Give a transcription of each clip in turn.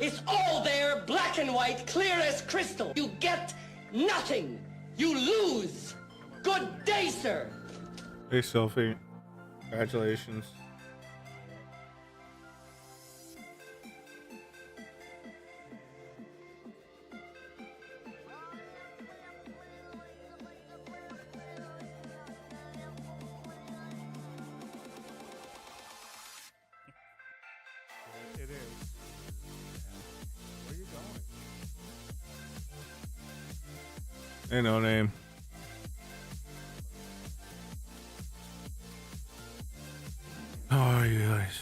It's all there, black and white, clear as crystal. You get nothing. You lose. Good day, sir. Hey, Sophie. Congratulations. It is. Where are you going? Ain't no name. How are you guys?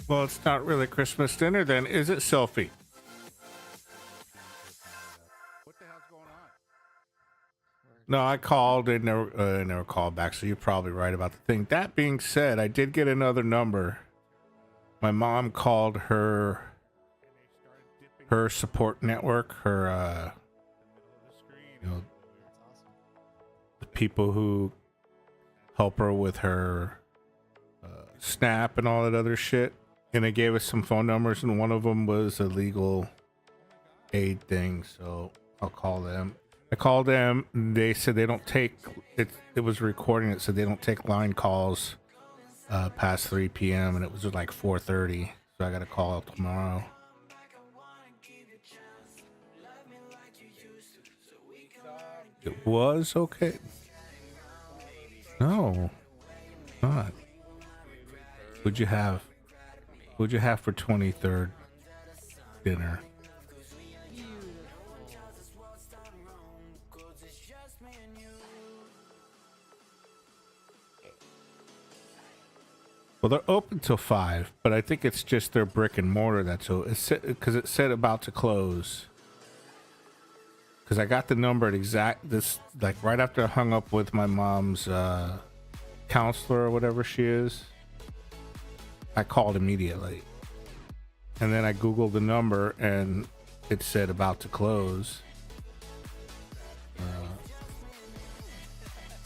Well, it's not really Christmas dinner then, is it, Sophie? What the hell's going on? No, I called and never called back, so you're probably right about the thing. That being said, I did get another number. My mom called her support network, her you know, the people who help her with her Snap and all that other shit. And they gave us some phone numbers, and one of them was a legal aid thing, so I'll call them. I called them, and they said they don't take it. It was recording. It said they don't take line calls past 3 p.m. and it was like 4:30, so I got to call out tomorrow. It was okay. No, not. What'd you have? What'd you have for 23rd dinner? Well, they're open till 5, but I think it's just their brick and mortar that's so. It's because it said about to close. Because I got the number at like right after I hung up with my mom's counselor or whatever she is. I called immediately, and then I googled the number and it said about to close,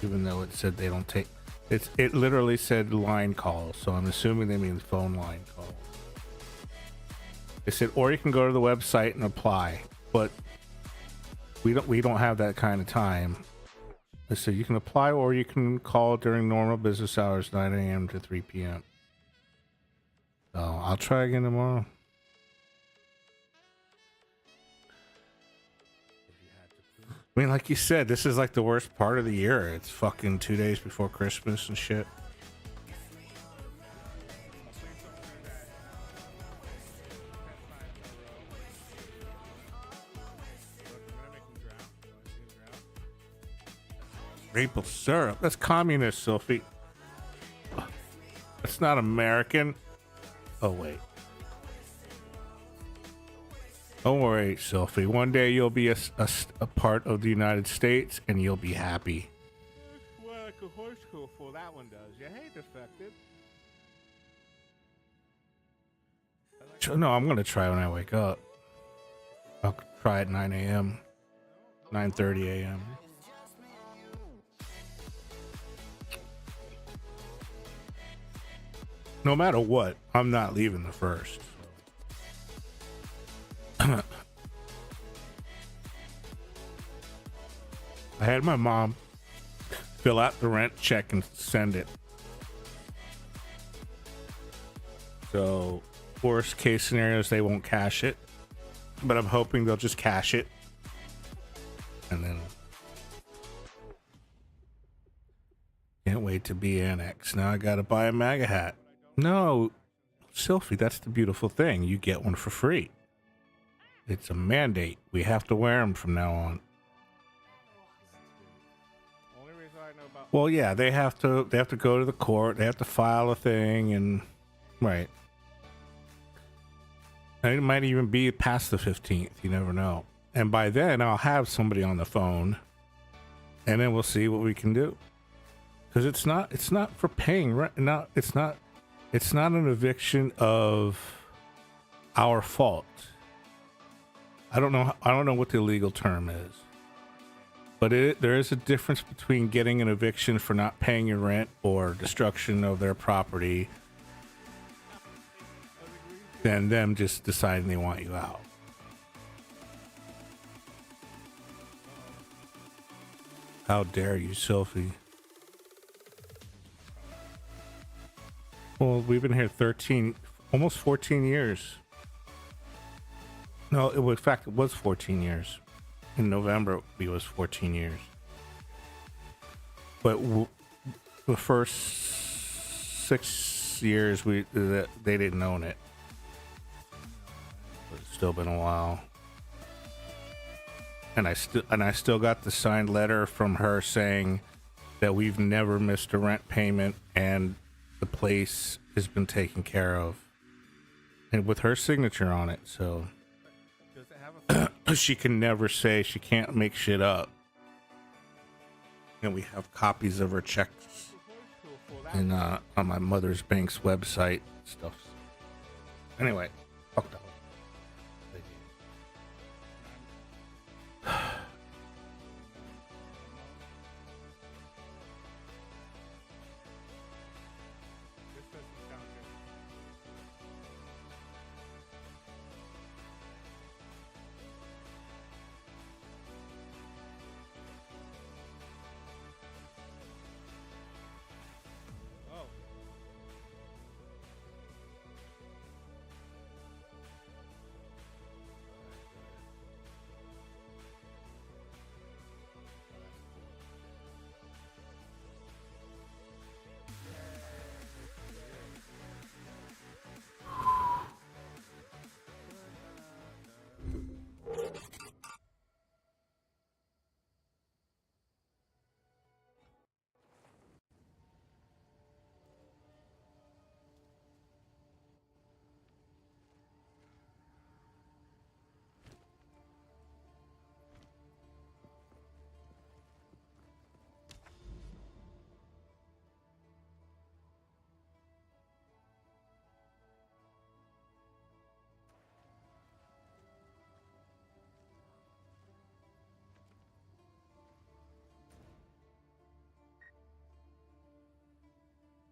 even though it said they don't take it literally said line calls, so I'm assuming they mean phone line call. They said, or you can go to the website and apply, but we don't have that kind of time. They said you can apply or you can call during normal business hours, 9 a.m. to 3 p.m. So I'll try again tomorrow. I mean, like you said, this is like the worst part of the year. It's fucking 2 days before Christmas and shit. Maple syrup? That's communist, Sophie. That's not American. Oh, wait. Don't worry, Sophie. One day you'll be a part of the United States and you'll be happy. Well, like a horse for that one does. You hate defected. No, I'm going to try when I wake up. I'll try at 9 a.m. 9:30 a.m. No matter what, I'm not leaving the first. I had my mom fill out the rent check and send it. So, worst case scenarios, they won't cash it. But I'm hoping they'll just cash it. And then... Can't wait to be annexed. Now I gotta buy a MAGA hat. No, Sophie, that's the beautiful thing. You get one for free. It's a mandate. We have to wear them from now on. Well, yeah, they have to go to the court. They have to file a thing, and right. And it might even be past the 15th. You never know. And by then, I'll have somebody on the phone, and then we'll see what we can do. Because it's not for paying rent. It's not an eviction of our fault. I don't know what the legal term is. But there is a difference between getting an eviction for not paying your rent or destruction of their property than them just deciding they want you out. How dare you, Sophie? Well, we've been here 13, almost 14 years. No, in fact, it was 14 years. In November, it was 14 years. But the first 6 years, they didn't own it. But it's still been a while. And I still got the signed letter from her saying that we've never missed a rent payment and the place has been taken care of. And with her signature on it, so she can never say, she can't make shit up. And we have copies of her checks and on my mother's bank's website stuff. Anyway, fuck that.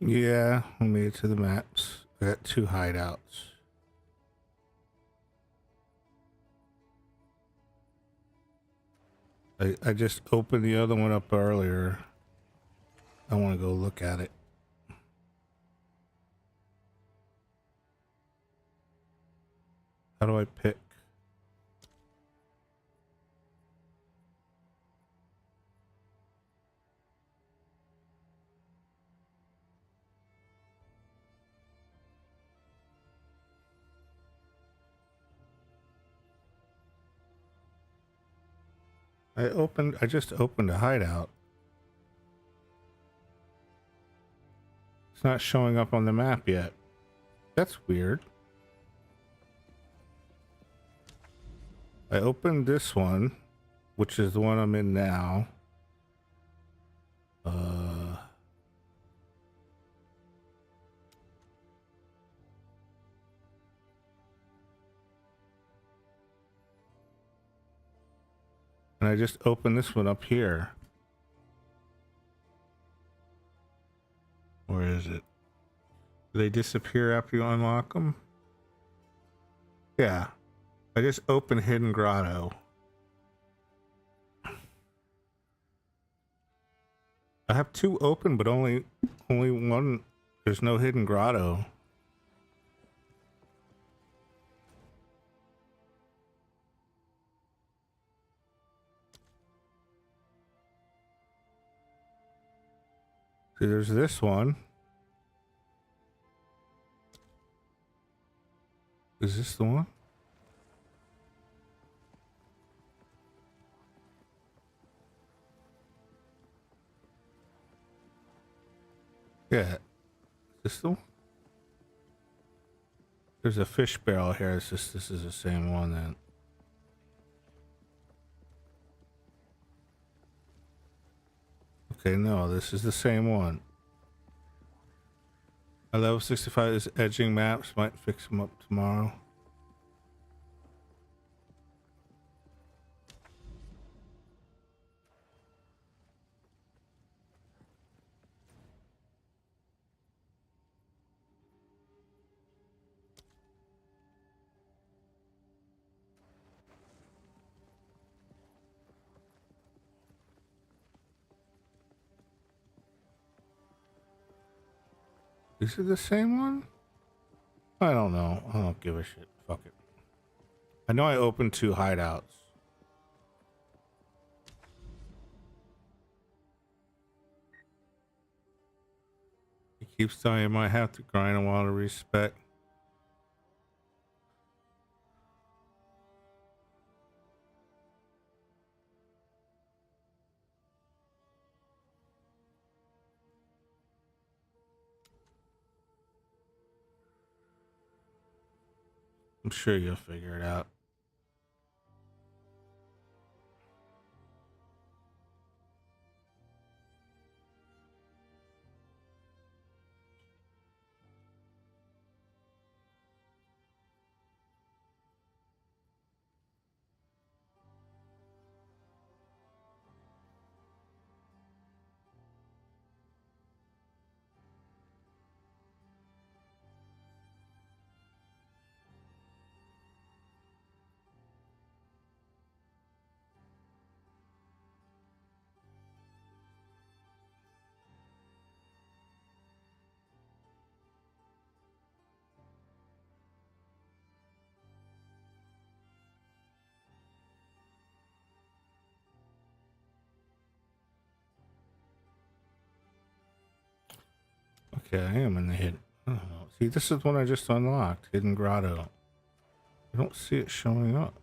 Yeah, I made it to the maps. I got 2 hideouts. I just opened the other one up earlier. I want to go look at it. How do I pick? I just opened a hideout. It's not showing up on the map yet. That's weird. I opened this one, which is the one I'm in now. And I just opened this one up here. Where is it? Do they disappear after you unlock them? Yeah. I just opened Hidden Grotto. I have 2 open, but only one. There's no Hidden Grotto. See, there's this one. Is this the one? Yeah. Is this the one? There's a fish barrel here. It's just this is the same one then. Okay, no, this is the same one. A level 65 is edging maps. Might fix them up tomorrow. Is it the same one? I don't know. I don't give a shit. Fuck it. I know I opened 2 hideouts. He keeps telling you I might have to grind a while to respec. I'm sure you'll figure it out. Okay, I am in the hidden. Oh, see, this is one I just unlocked. Hidden Grotto. I don't see it showing up.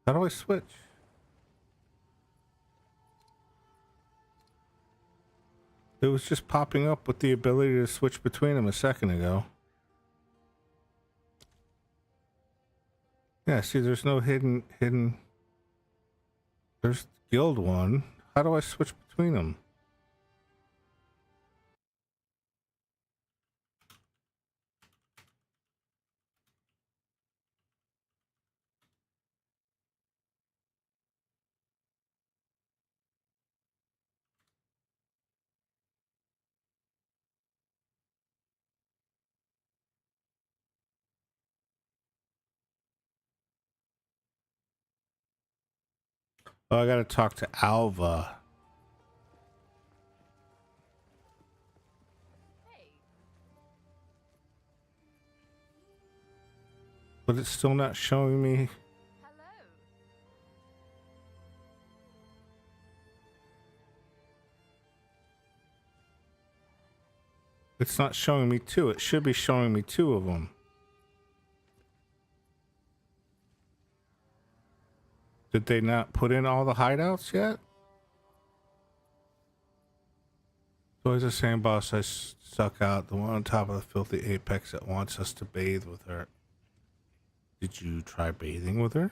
How do I switch? It was just popping up with the ability to switch between them a second ago. Yeah, see, there's no hidden. There's guild one. How do I switch between them? Oh, I gotta talk to Alva. But it's still not showing me. It's not showing me 2. It should be showing me 2 of them. Did they not put in all the hideouts yet? So always the same boss I stuck out, the one on top of the filthy apex that wants us to bathe with her. Did you try bathing with her?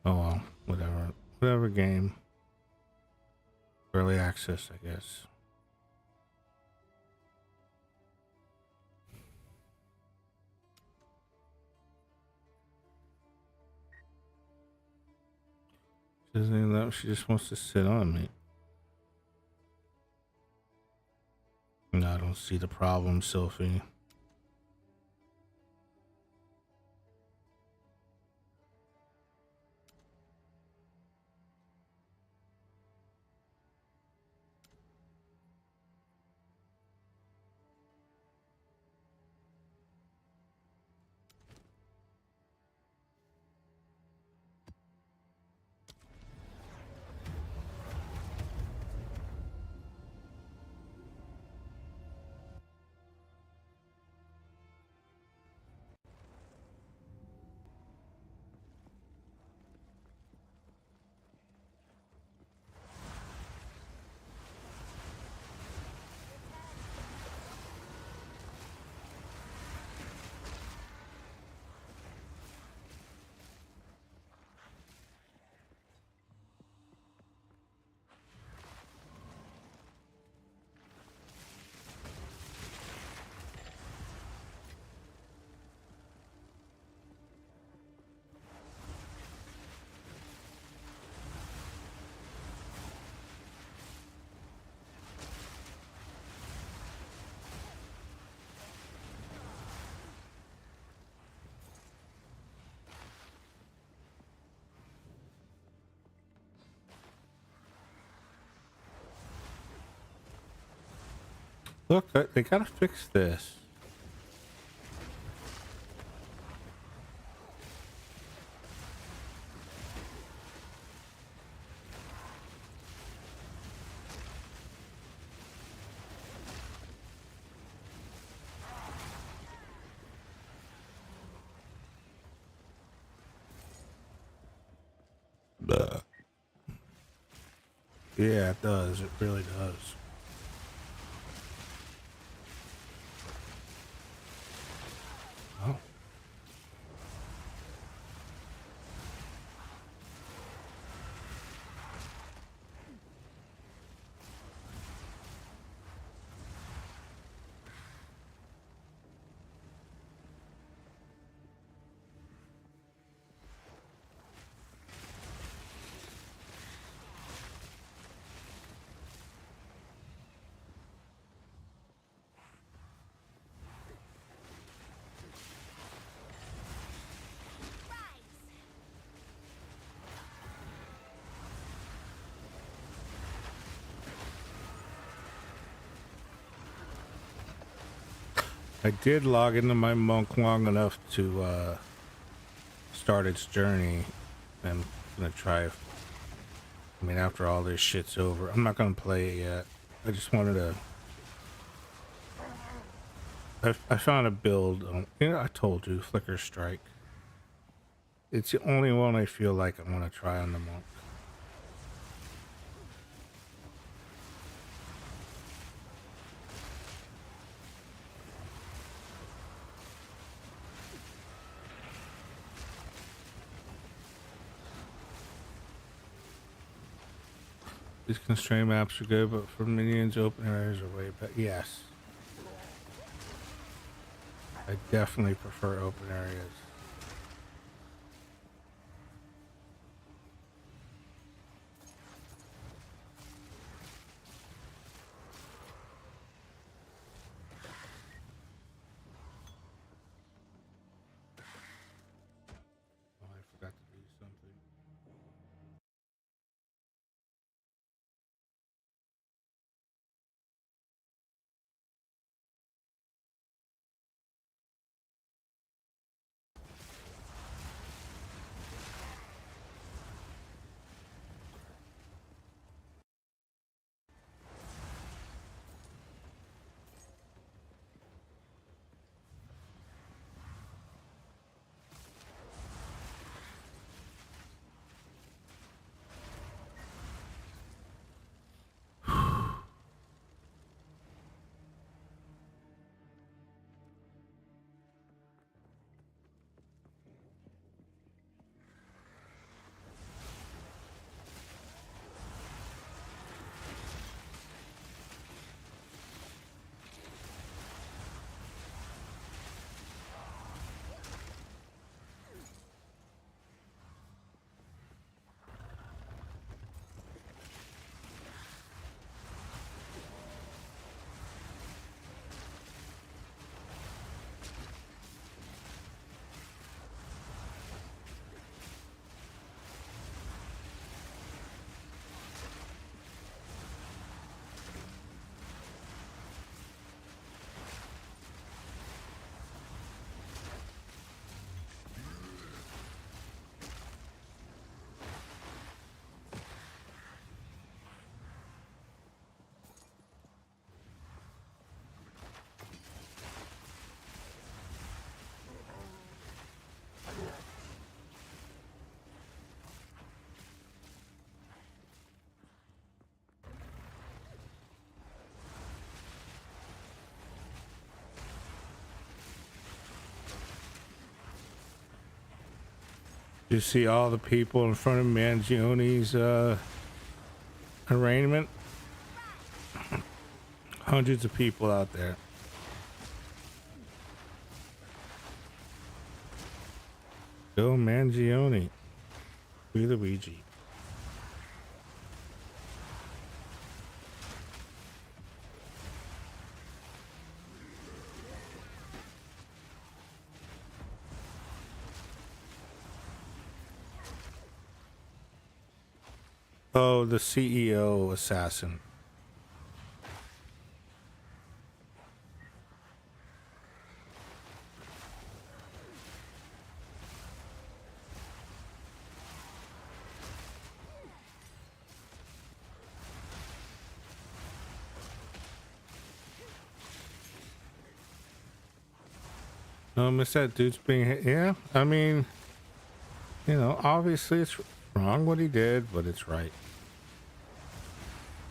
Oh well, whatever. Whatever game. Early access, I guess. She doesn't even know. She just wants to sit on me. No, I don't see the problem, Sophie. Look, they gotta fix this. Bleh. Yeah, it does. It really does. Oh. I did log into my monk long enough to start its journey. I'm gonna try. I mean, after all this shit's over, I'm not gonna play it yet. I just wanted to. I found a build. You know, I told you, Flicker Strike. It's the only one I feel like I want to try on the monk. These constrained maps are good, but for minions, open areas are way better. Yes. I definitely prefer open areas. Oh, I forgot to do something. You see all the people in front of Mangione's arraignment? Hundreds of people out there. Go Mangione. Be the Ouija. Oh, the CEO assassin. Miss that dude's being hit. Yeah, I mean, you know, obviously it's wrong what he did, but it's right.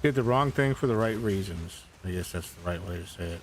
Did the wrong thing for the right reasons. I guess that's the right way to say it.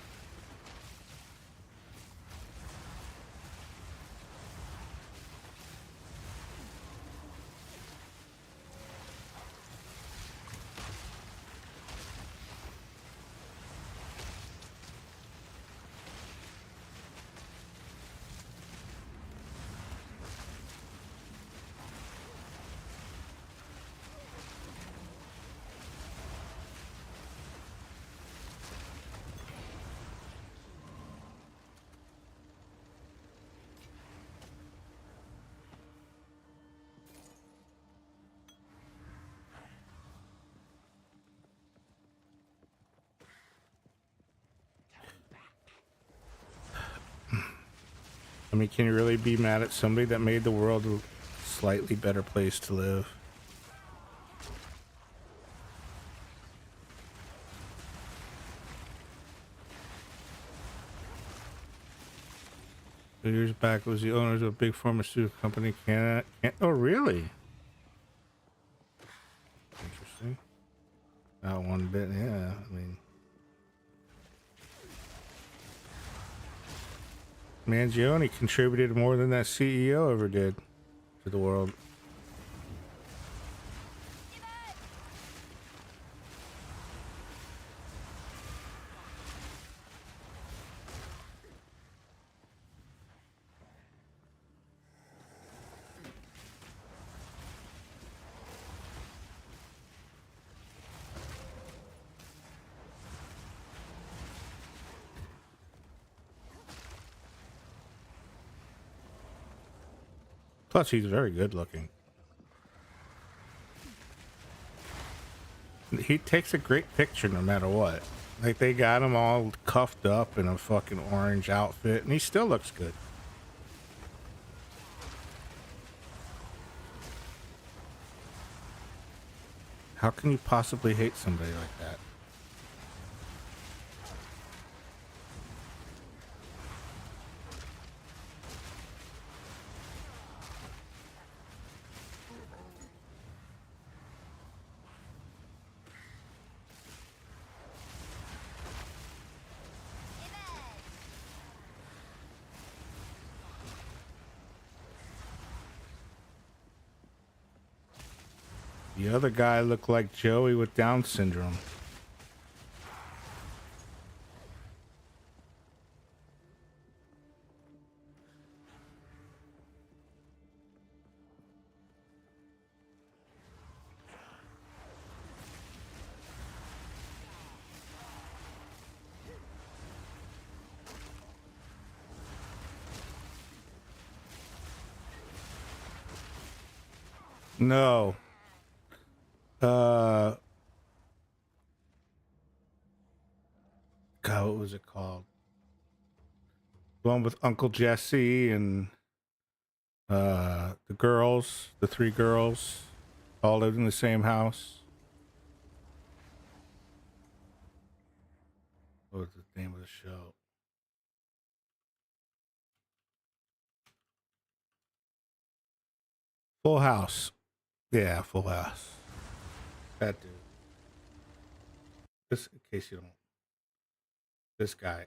I mean, can you really be mad at somebody that made the world a slightly better place to live? A few years back, was the owners of a big pharmaceutical company. Can't. Oh, really? Interesting. Not one bit. Yeah, I mean, Mangione contributed more than that CEO ever did to the world. Plus, he's very good looking. He takes a great picture no matter what. Like, they got him all cuffed up in a fucking orange outfit, and he still looks good. How can you possibly hate somebody like that? The other guy looked like Joey with Down syndrome. No. God, what was it called? The one with Uncle Jesse and the girls, the three girls, all lived in the same house. What was the name of the show? Full House. Yeah, Full House. That dude. Just in case you don't. This guy.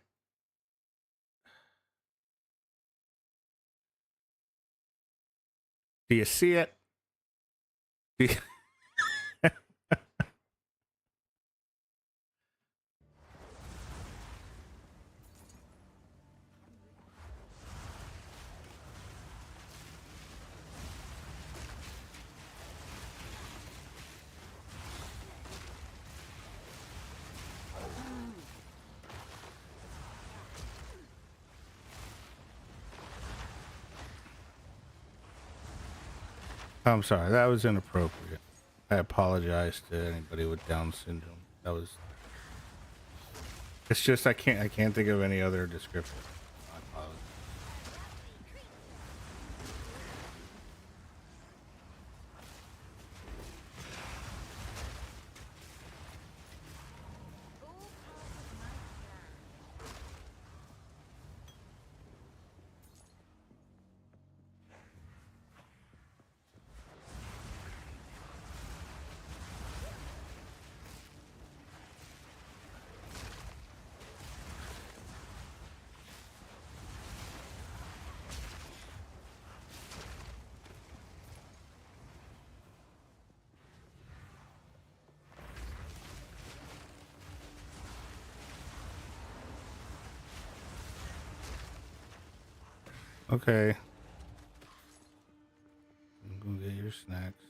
Do you see it? Do you- I'm sorry, that was inappropriate. I apologize to anybody with Down syndrome. That was. It's just I can't think of any other description. I apologize. Okay. Go get your snacks.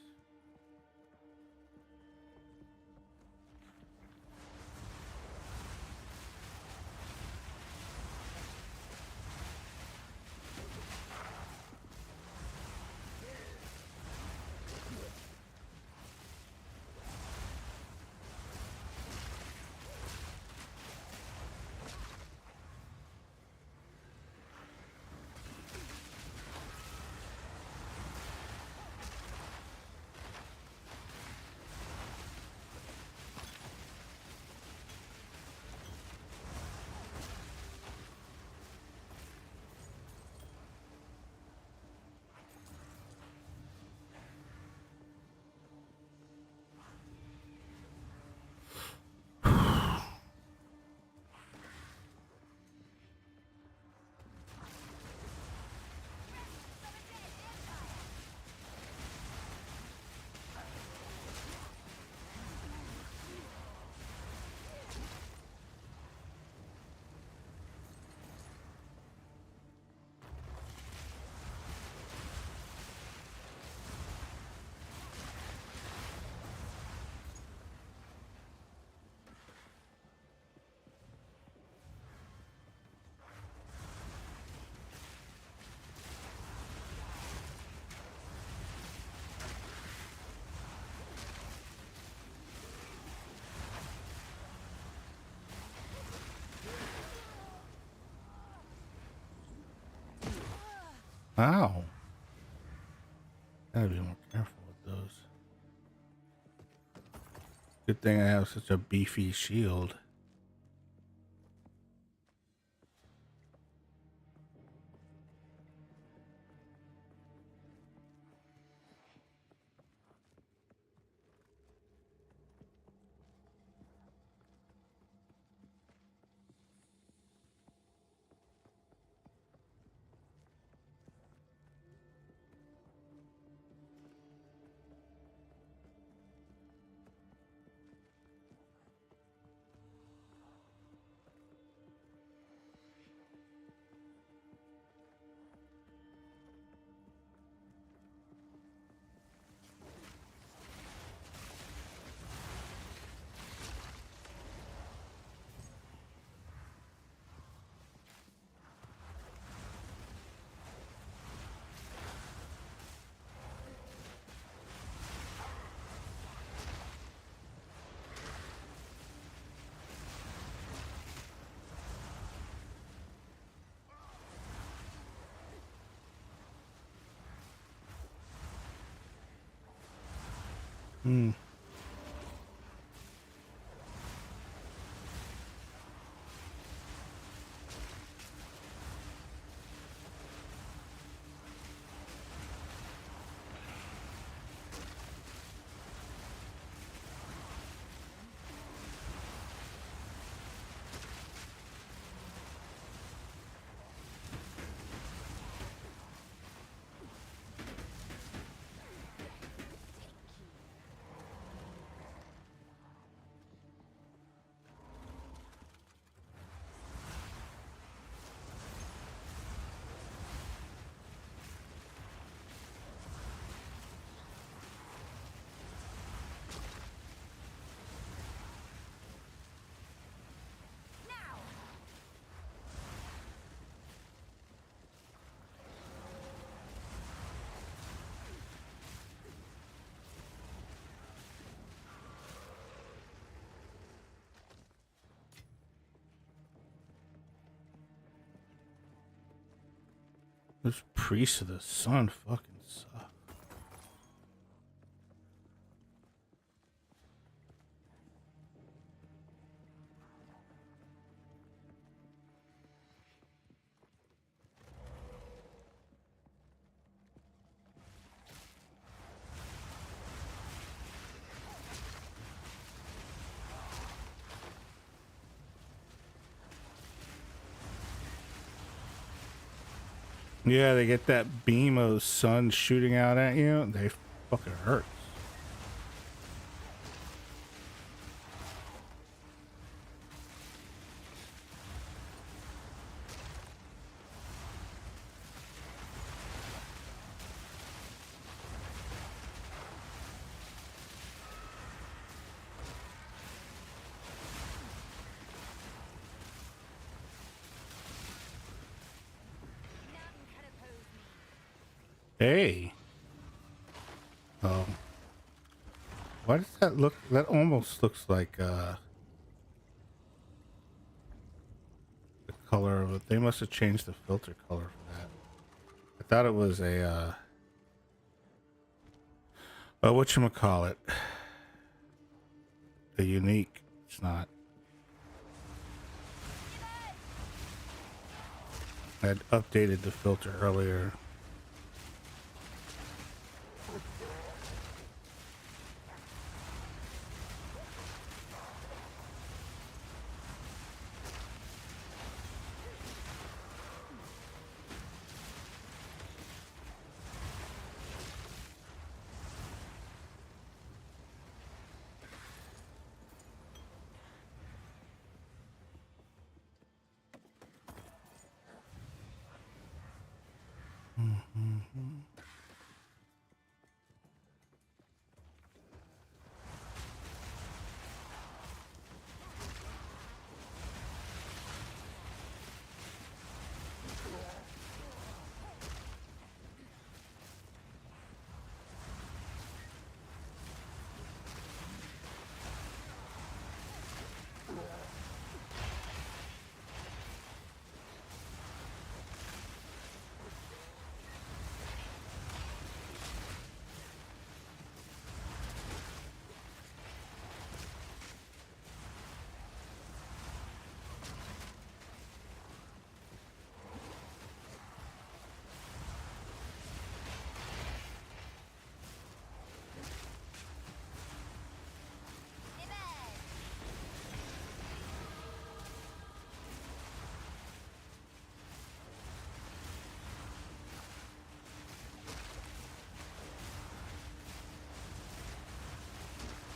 Wow. Gotta be more careful with those. Good thing I have such a beefy shield. Hmm. This priest of the sun fucking sucks. Yeah, they get that beam of sun shooting out at you. They fucking hurt. Hey. Oh. Why does that look? That almost looks like the color of it. They must have changed the filter color for that. I thought it was a whatchamacallit? A unique. It's not. I had updated the filter earlier.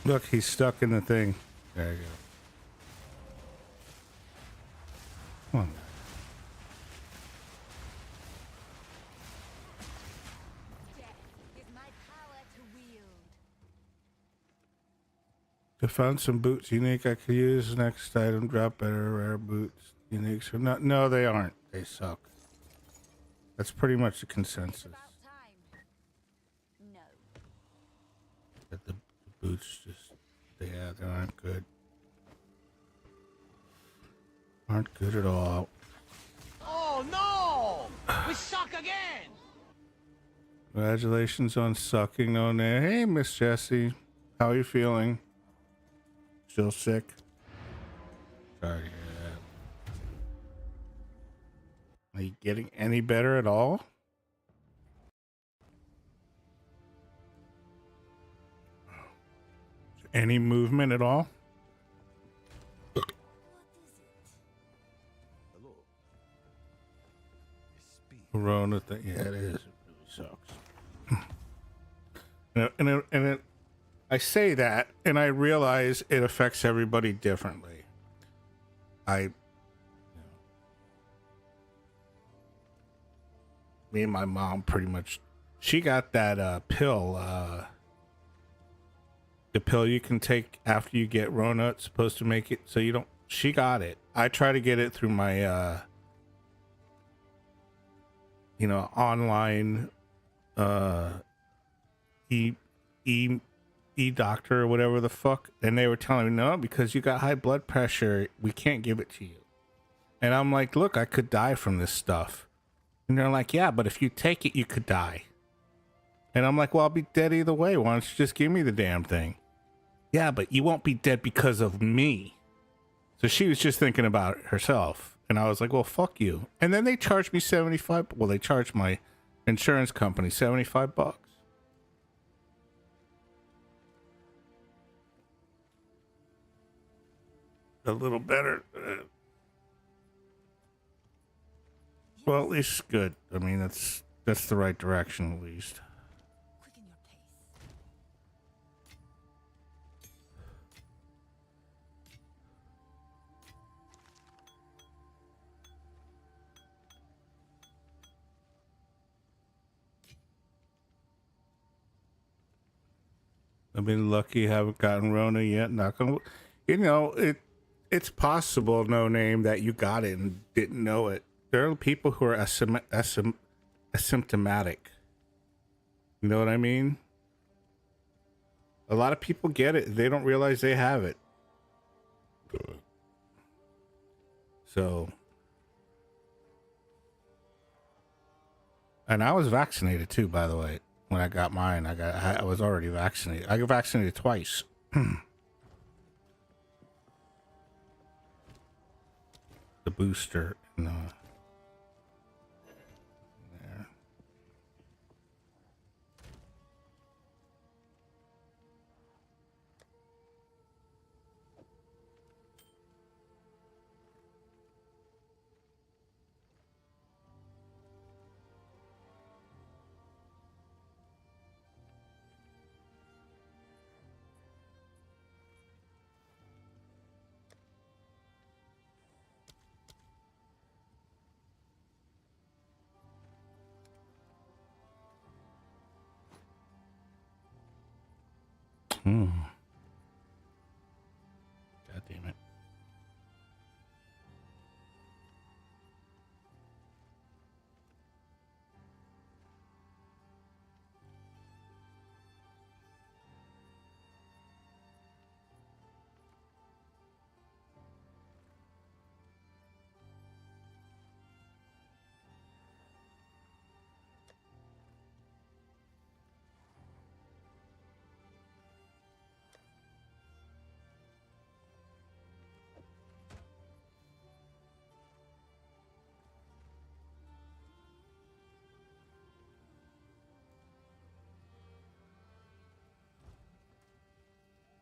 Look, he's stuck in the thing. There you go. Come on. I found some boots unique I could use. Next item, drop better rare boots. Uniques or not? No, they aren't. They suck. That's pretty much the consensus. No. That the boots just, yeah, they aren't good. Aren't good at all. Oh no! We suck again! Congratulations on sucking on there. Hey, Miss Jessie. How are you feeling? Still sick? Sorry to hear that. Are you getting any better at all? Any movement at all? What is it? Hello. Speed. Corona thing. Yeah, it is. It really sucks. and I say that, and I realize it affects everybody differently. Me and my mom pretty much, she got that pill, the pill you can take after you get Rona. It's supposed to make it so you don't, she got it. I try to get it through my, online, doctor or whatever the fuck, and they were telling me no, because you got high blood pressure, we can't give it to you. And I'm like, look, I could die from this stuff. And they're like, yeah, but if you take it, you could die. And I'm like, well, I'll be dead either way. Why don't you just give me the damn thing? Yeah, but you won't be dead because of me. So she was just thinking about it herself. And I was like, well, fuck you. And then they charged me 75. Well, they charged my insurance company $75. A little better. Well, at least good. I mean, that's the right direction, at least. Quicken your pace. I've been lucky, haven't gotten Rona yet. Not gonna, it's possible, no name, that you got it and didn't know it. There are people who are asymptomatic. You know what I mean? A lot of people get it. They don't realize they have it. So, and I was vaccinated too, by the way. When I got mine, I was already vaccinated. I got vaccinated twice. The booster and there. God damn it.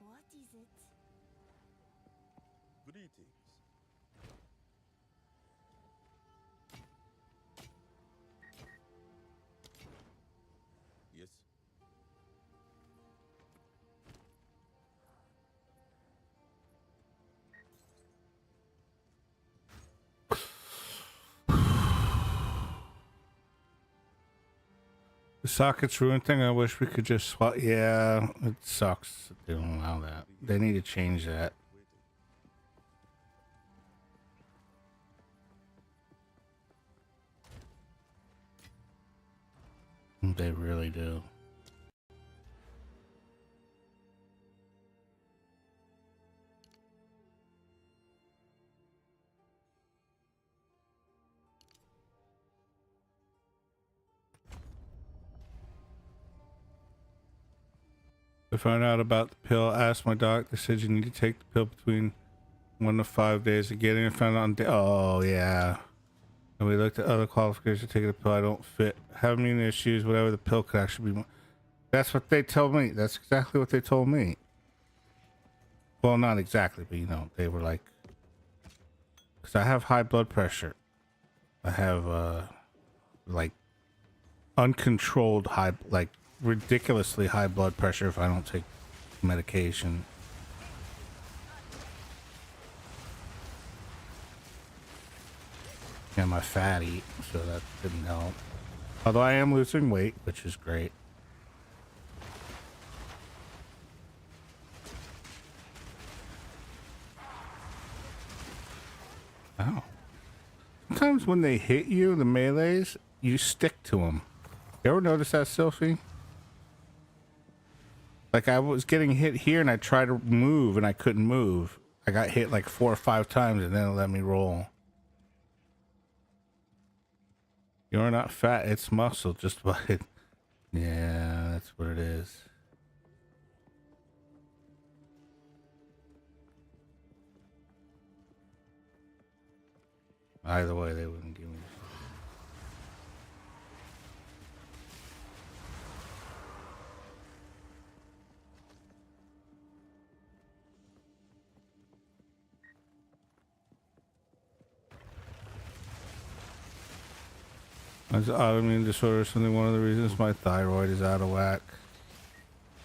What is it? Greetings. Yes. The sockets ruined thing. I wish we could just swap. Yeah, it sucks. They don't allow that. They need to change that. They really do. I found out about the pill. Asked my doctor. They said you need to take the pill between 1 to 5 days of getting it. Found out on day. Oh yeah. And we looked at other qualifications to take the pill. I don't fit. Have immune issues. Whatever the pill could actually be. That's what they told me. That's exactly what they told me. Well, not exactly, but you know, they were like, because I have high blood pressure. I have like uncontrolled high, like ridiculously high blood pressure if I don't take medication. And I'm fatty, so that didn't help. Although I am losing weight, which is great. Oh. Sometimes when they hit you, the melees, you stick to them. You ever notice that, Sylphie? Like I was getting hit here and I tried to move and I couldn't move. I got hit like 4 or 5 times and then it let me roll. You're not fat, it's muscle, just about it. Yeah, that's what it is. Either way, they wouldn't give me. It's autoimmune disorder is something. One of the reasons my thyroid is out of whack.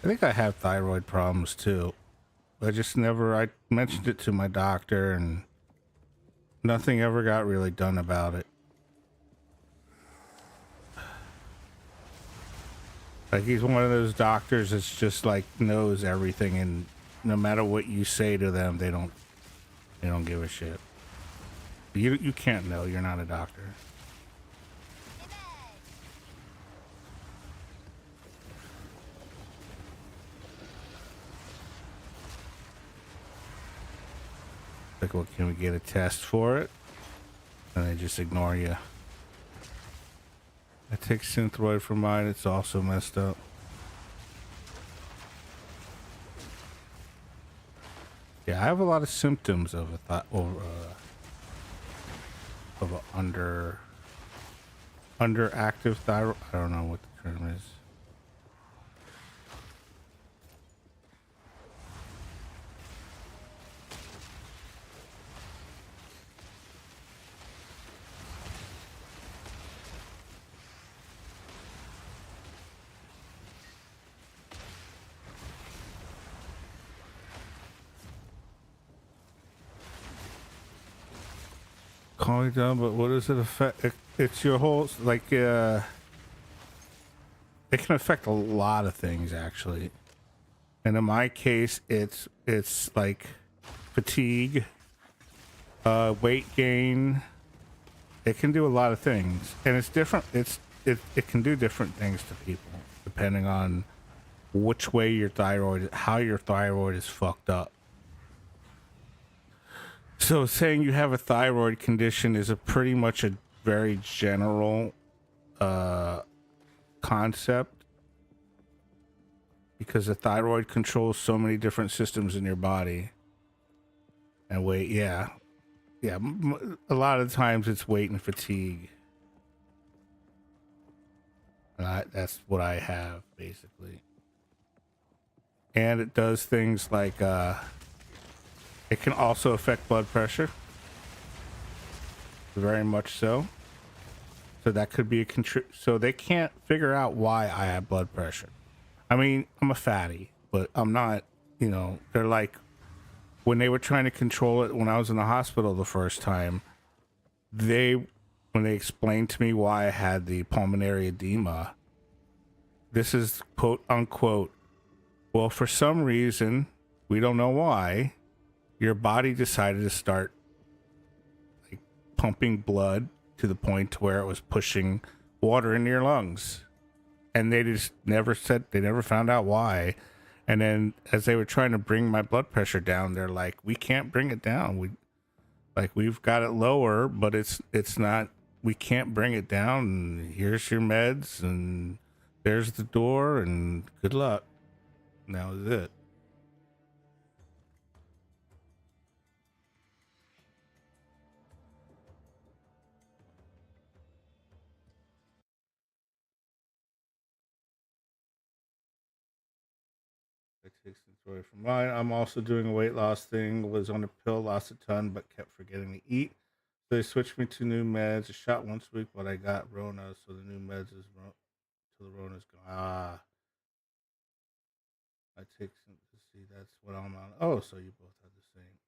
I think I have thyroid problems too. I just never. I mentioned it to my doctor, and nothing ever got really done about it. Like he's one of those doctors that's just like knows everything, and no matter what you say to them, they don't give a shit. You can't know. You're not a doctor. Like, well, can we get a test for it? And they just ignore you. I take Synthroid for mine. It's also messed up. Yeah, I have a lot of symptoms of a underactive thyroid. I don't know what the term is. Calming down, but what does it affect? It's your whole, like, it can affect a lot of things, actually. And in my case, it's like fatigue, weight gain. It can do a lot of things, and it's different. It can do different things to people depending on which way your thyroid, how your thyroid is fucked up. So saying you have a thyroid condition is a pretty much a very general concept, because the thyroid controls so many different systems in your body. And weight, yeah, a lot of times it's weight and fatigue, and that's what I have basically. And it does things like it can also affect blood pressure, very much so. So that could be a so they can't figure out why I have blood pressure. I mean, I'm a fatty, but I'm not, you know, they're like, when they were trying to control it when I was in the hospital the first time, when they explained to me why I had the pulmonary edema, this is quote unquote, well, for some reason, we don't know why, your body decided to start like pumping blood to the point to where it was pushing water into your lungs. And they just never found out why. And then as they were trying to bring my blood pressure down, they're like, we can't bring it down. We've got it lower, but it's not, we can't bring it down. And here's your meds, and there's the door, and good luck. And that was it. I take some story from mine. I'm also doing a weight loss thing. Was on a pill, lost a ton, but kept forgetting to eat. So they switched me to new meds. A shot once a week, but I got Rona, so the new meds is till the Rona's gone. I take some to see. That's what I'm on. Oh, so you both have the same.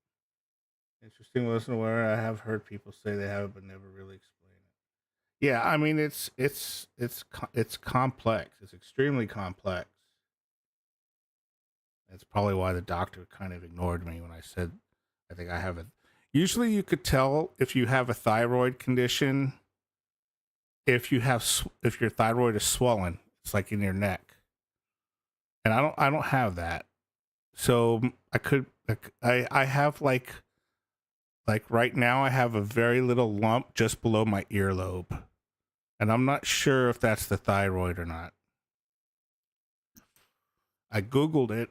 Interesting. Wasn't aware. I have heard people say they have it, but never really explain it. Yeah, I mean it's complex. It's extremely complex. That's probably why the doctor kind of ignored me when I said I think I have it. Usually, you could tell if you have a thyroid condition if your thyroid is swollen. It's like in your neck, and I don't have that. So I have like right now I have a very little lump just below my earlobe, and I'm not sure if that's the thyroid or not. I googled it,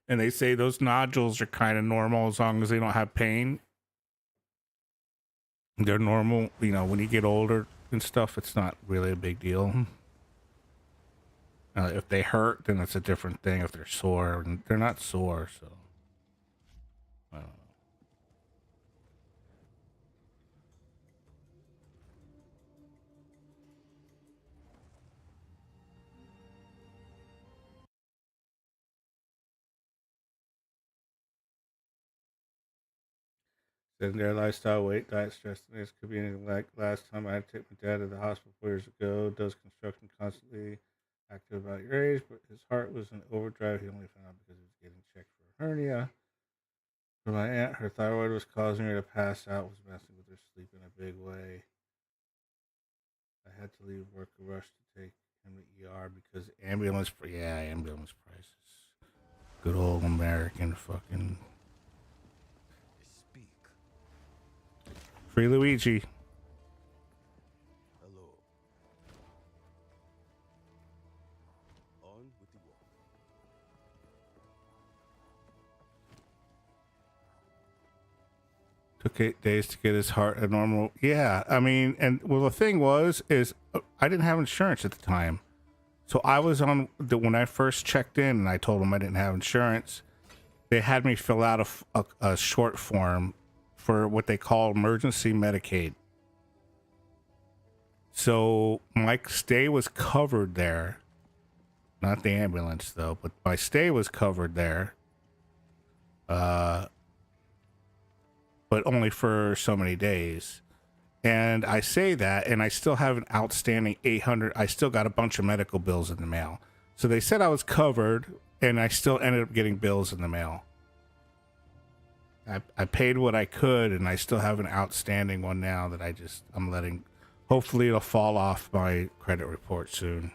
and they say those nodules are kind of normal as long as they don't have pain. They're normal, you know, when you get older and stuff, it's not really a big deal. If they hurt, then it's a different thing. If they're sore, and they're not sore, so I don't know. Sedentary lifestyle, weight, diet, stress, and this could be anything. Like last time I had to take my dad to the hospital 4 years ago. Does construction constantly, active about your age, but his heart was in overdrive. He only found out because he was getting checked for a hernia. For my aunt, her thyroid was causing her to pass out, was messing with her sleep in a big way. I had to leave work a rush to take him to ER because ambulance prices. Good old American fucking Free Luigi. Hello. On with the walk. Took 8 days to get his heart a normal. Yeah, I mean, and well, the thing is I didn't have insurance at the time. So I was on when I first checked in and I told them I didn't have insurance, they had me fill out a short form for what they call emergency Medicaid. So my stay was covered there. Not the ambulance though, but my stay was covered there. But only for so many days. And I say that, and I still have an outstanding 800. I still got a bunch of medical bills in the mail. So they said I was covered, and I still ended up getting bills in the mail. I paid what I could, and I still have an outstanding one now that I'm letting. Hopefully, it'll fall off my credit report soon.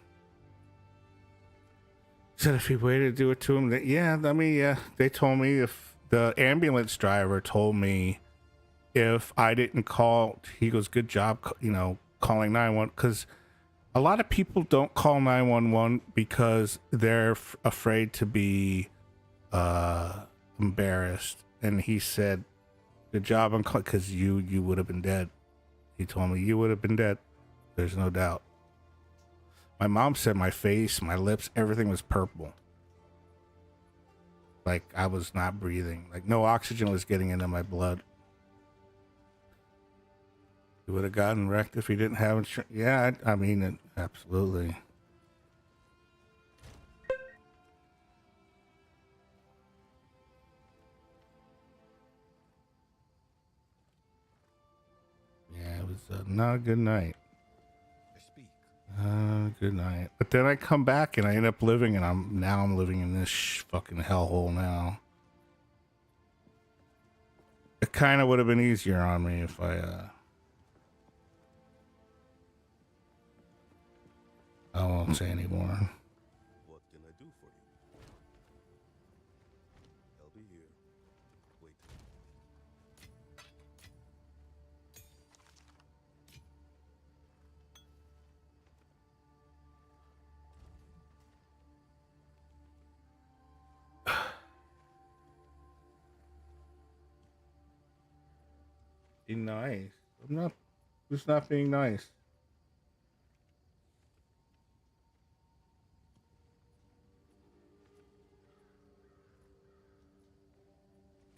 Said if he waited to do it to him, they told me if the ambulance driver told me if I didn't call, he goes, good job, calling 911, because a lot of people don't call 911 because they're afraid to be embarrassed. And he said, good job on calling, because you would have been dead. He told me you would have been dead. There's no doubt. My mom said my face, my lips, everything was purple. Like I was not breathing. Like no oxygen was getting into my blood. He would have gotten wrecked if he didn't have insurance. Yeah, I mean, absolutely. Yeah, it was not a good night. I speak. Good night. But then I come back and I end up living, and I'm living in this fucking hellhole now. It kind of would have been easier on me if I won't say anymore. What can I do for you? I'll be here. Wait. Be nice. I'm not. Who's not being nice?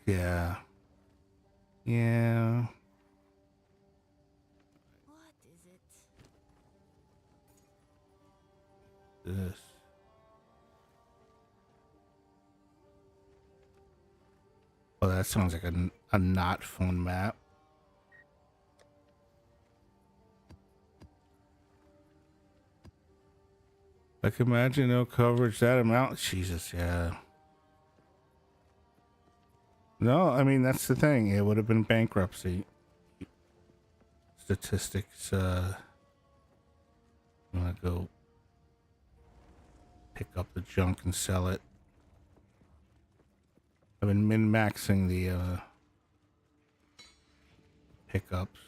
Yeah. Yeah. What is it? This. Oh, that sounds like a not fun map. I can imagine no coverage that amount. Jesus, yeah. No, I mean, that's the thing. It would have been bankruptcy. Statistics, I'm gonna go pick up the junk and sell it. I've been min-maxing the, pickups.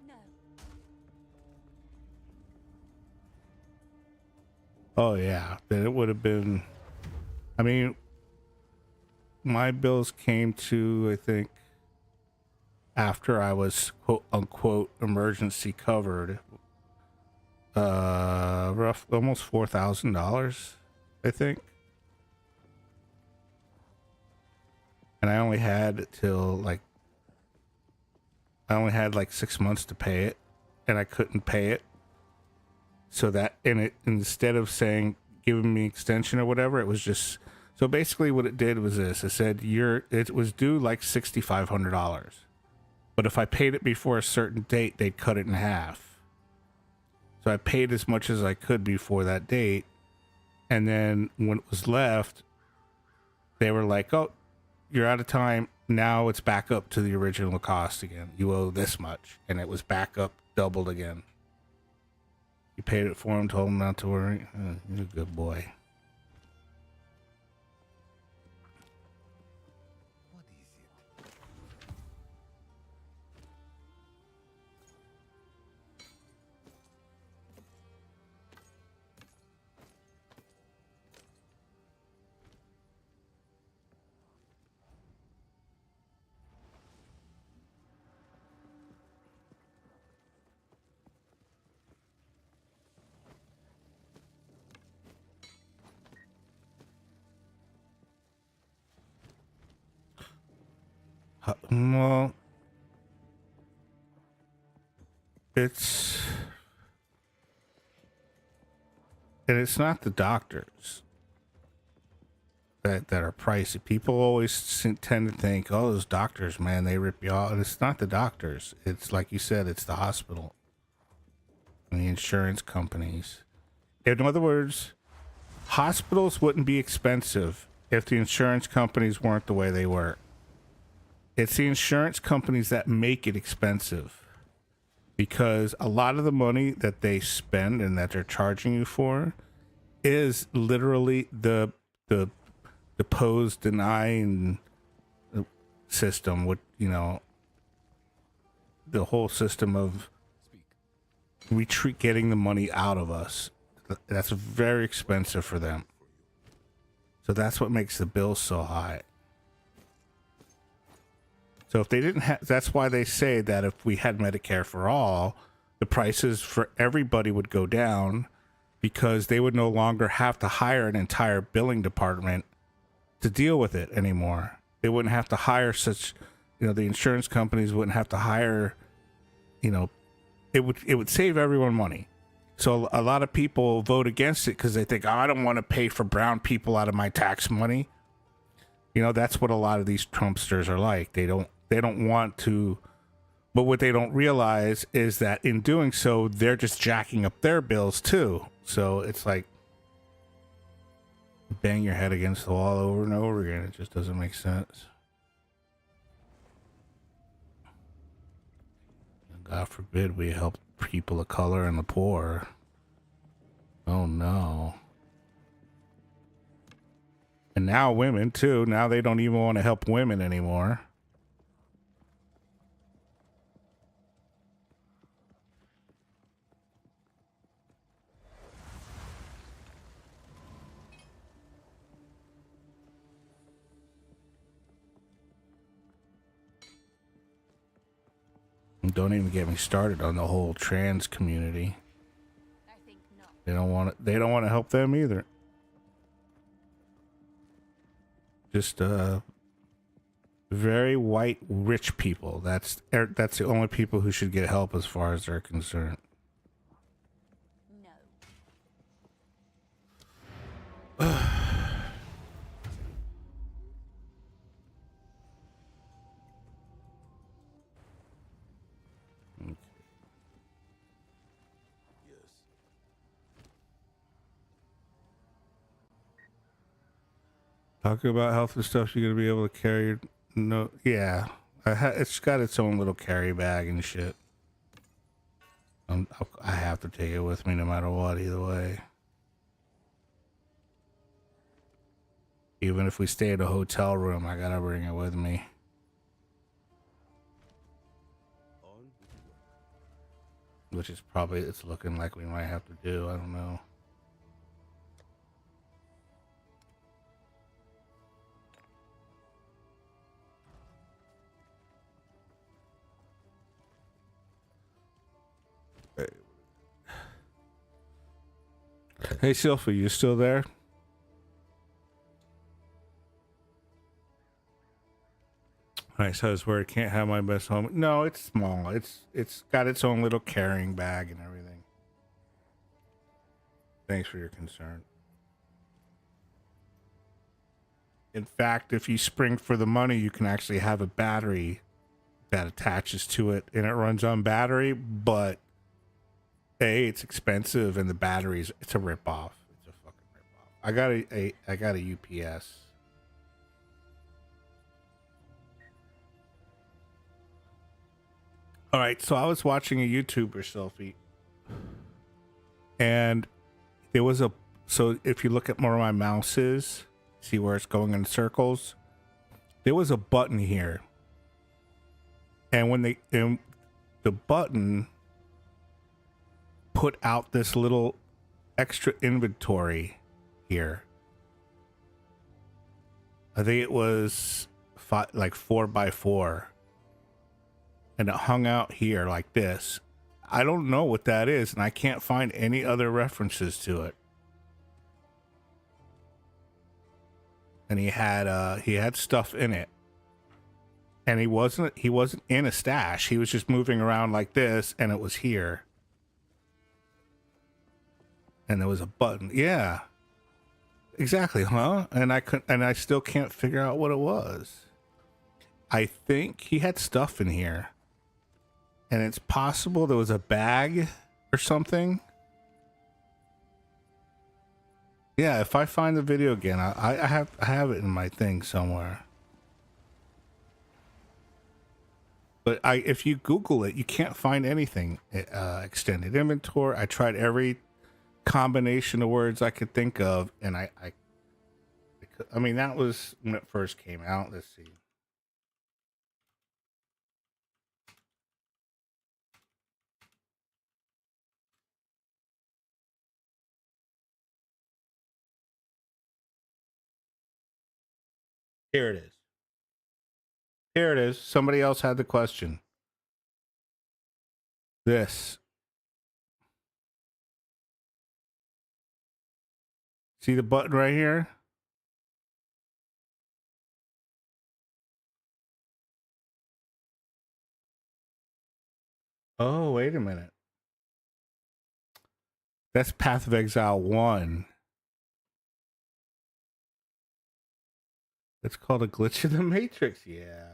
No. Oh yeah, then it would have been. I mean, my bills came to, I think, after I was quote unquote emergency covered. Rough, almost $4,000, I think. And I only had like 6 months to pay it, and I couldn't pay it. So that instead of saying giving me extension or whatever, it was just, so basically what it did was this. It said it was due like $6,500. But if I paid it before a certain date, they'd cut it in half. So I paid as much as I could before that date. And then when it was left, they were like, oh, you're out of time. Now it's back up to the original cost again. You owe this much. And it was back up, doubled again. You paid it for him, told him not to worry. You're a good boy. What is it? Well, it's and it's not the doctors that are pricey. People always tend to think, "Oh, those doctors, man, they rip you off." And it's not the doctors. It's like you said, it's the hospital and the insurance companies. In other words, hospitals wouldn't be expensive if the insurance companies weren't the way they were. It's the insurance companies that make it expensive because a lot of the money that they spend and that they're charging you for is literally the pose, deny, and system. With the whole system of getting the money out of us. That's very expensive for them. So that's what makes the bill so high. So if they didn't have, that's why they say that if we had Medicare for all, the prices for everybody would go down because they would no longer have to hire an entire billing department to deal with it anymore. They wouldn't have to hire such, the insurance companies wouldn't have to hire, it would save everyone money. So a lot of people vote against it because they think, oh, I don't want to pay for brown people out of my tax money. That's what a lot of these Trumpsters are like. They don't want to, but what they don't realize is that in doing so, they're just jacking up their bills too. So it's like bang your head against the wall over and over again. It just doesn't make sense. God forbid we help people of color and the poor. Oh no. And now women too. Now they don't even want to help women anymore. And don't even get me started on the whole trans community. I think not. They don't want to help them either. Just very white rich people. That's the only people who should get help as far as they're concerned. No. Yes. Talking about health and stuff, you're gonna be able to carry your no. Yeah, it's got its own little carry bag and shit. I have to take it with me no matter what, either way. Even if we stay at a hotel room, I gotta bring it with me. On with the work. Which is probably, it's looking like we might have to do. I don't know. Hey, Sylphie, you still there? I says where it can't have my best home. No, it's small. It's got its own little carrying bag and everything. Thanks for your concern. In fact, if you spring for the money, you can actually have a battery that attaches to it and it runs on battery, but it's expensive and the batteries, it's a ripoff. It's a fucking ripoff. I got a UPS. All right, so I was watching a YouTuber, Selfie, And there was a, so if you look at where my mouse is, see where it's going in circles? There was a button here. And when the button put out this little extra inventory here. I think it was like 4x4. And it hung out here like this. I don't know what that is, and I can't find any other references to it. And he had stuff in it. And he wasn't in a stash. He was just moving around like this, and it was here. And there was a button. Yeah. Exactly, huh? And I still can't figure out what it was. I think he had stuff in here. And it's possible there was a bag or something. Yeah, if I find the video again, I have it in my thing somewhere. But if you Google it, you can't find anything. Extended inventory. I tried every combination of words I could think of, and I mean, that was when it first came out. Let's see. Here it is. Here it is. Somebody else had the question. This. See the button right here? Oh, wait a minute. That's Path of Exile 1. It's called a glitch in the Matrix. Yeah.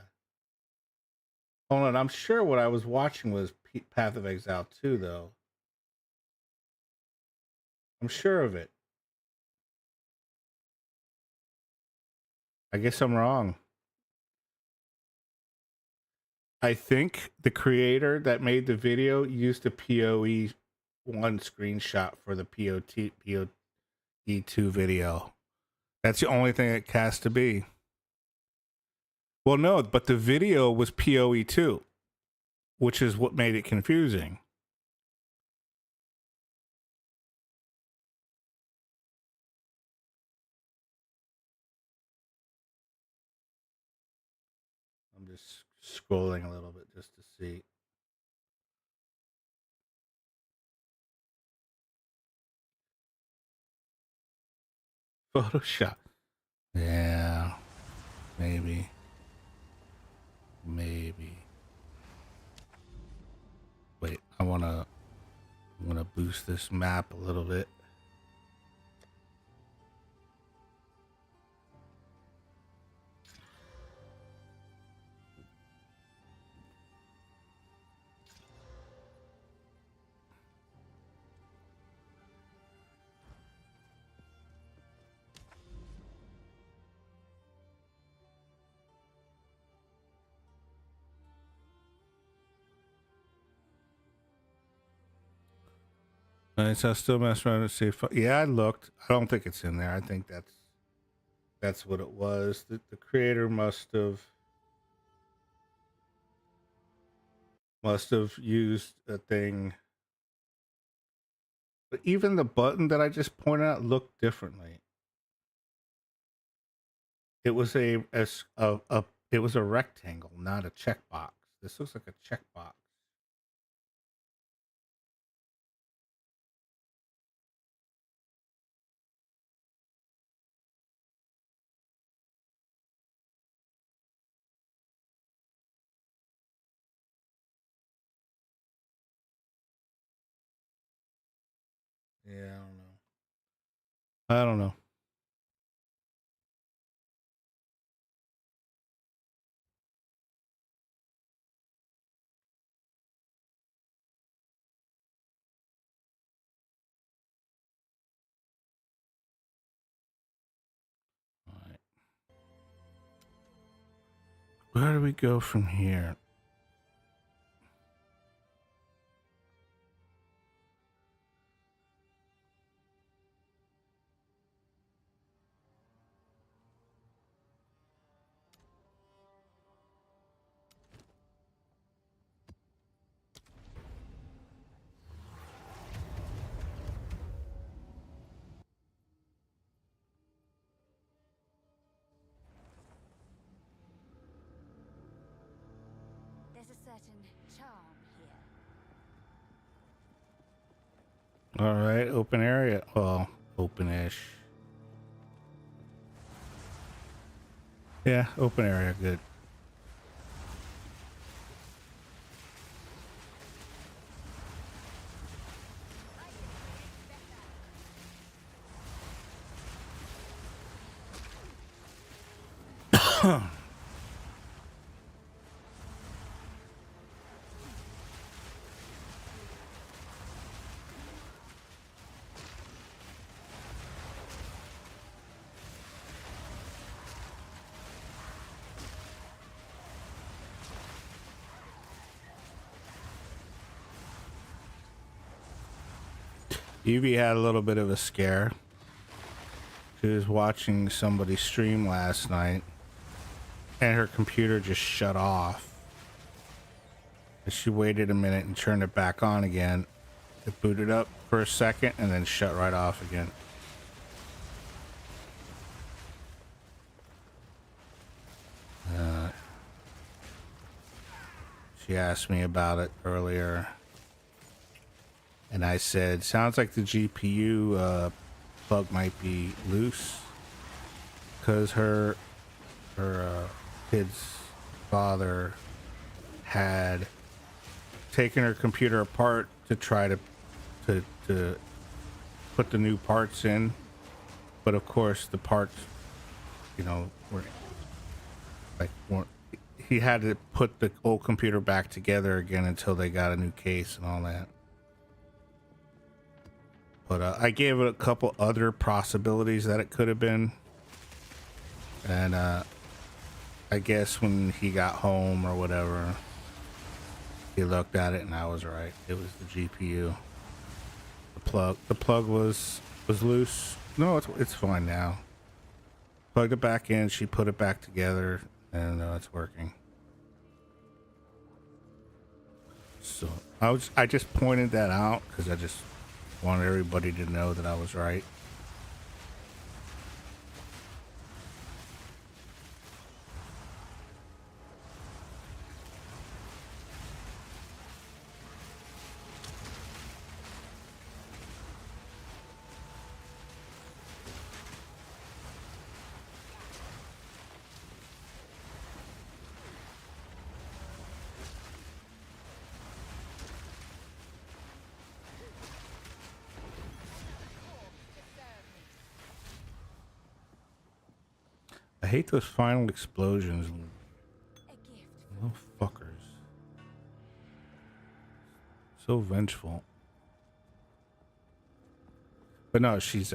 Hold on. I'm sure what I was watching was Path of Exile 2, though. I'm sure of it. I guess I'm wrong. I think the creator that made the video used a PoE 1 screenshot for the PoE 2 video. That's the only thing it has to be. Well, no, but the video was PoE 2, which is what made it confusing. I'm just scrolling a little bit just to see. Photoshop. Yeah. Maybe. Wait, I wanna boost this map a little bit. Nice. I still mess around and see if yeah, I looked. I don't think it's in there. I think that's what it was. The creator must have used a thing. But even the button that I just pointed out looked differently. It was it was a rectangle, not a checkbox. This looks like a checkbox. Yeah, I don't know. All right. Where do we go from here? certain charm here. All right, open area. Well, open-ish. Yeah, open area, good. Evie had a little bit of a scare. She was watching somebody stream last night and her computer just shut off. And she waited a minute and turned it back on again. It booted up for a second and then shut right off again. She asked me about it earlier. And I said, sounds like the GPU plug might be loose. Because her kid's father had taken her computer apart to try to put the new parts in. But of course the parts, you know, weren't, he had to put the old computer back together again until they got a new case and all that. But I gave it a couple other possibilities that it could have been. And I guess when he got home or whatever, he looked at it and I was right. It was the GPU. The plug was loose. No, it's fine now. Plugged it back in, she put it back together, and it's working. So I just pointed that out because I just wanted everybody to know that I was right. I hate those final explosions. A gift. Little fuckers. So vengeful. But no, she's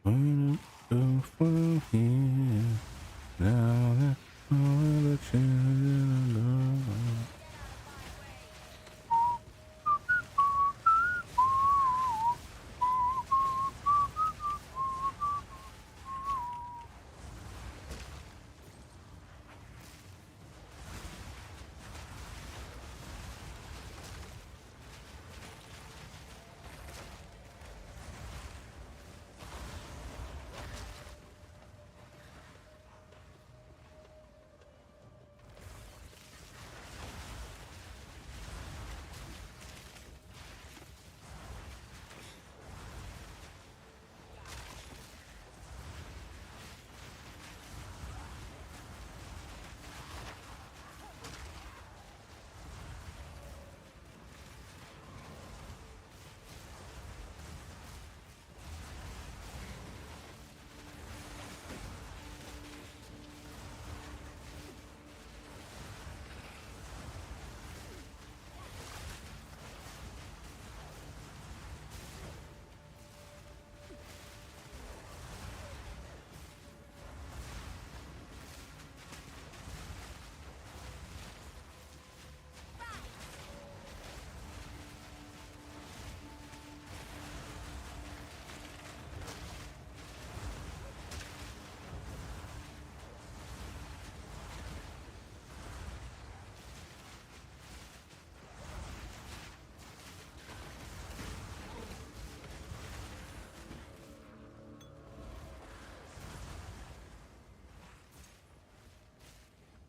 Where to go from here? Now that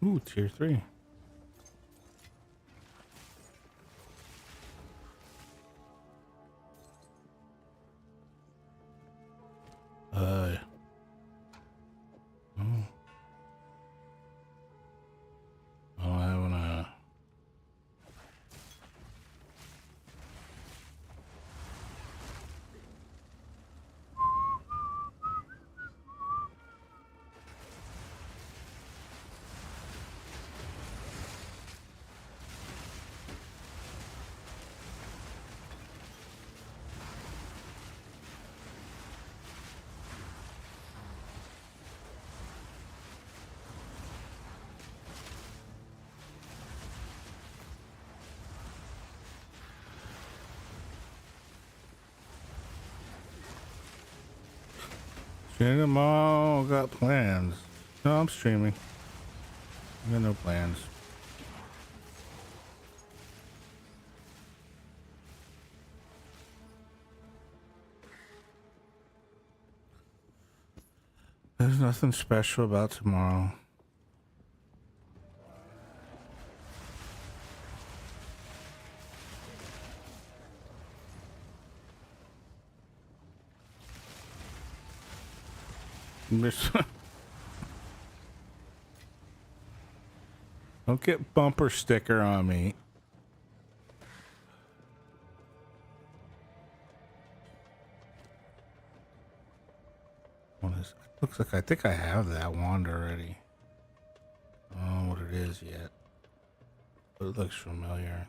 Ooh, tier 3. Oh. I don't have an, stream them all, got plans. No, I'm streaming. I got no plans. There's nothing special about tomorrow. Don't get bumper sticker on me. What is? Looks like I think I have that wand already. I don't know what it is yet, but it looks familiar.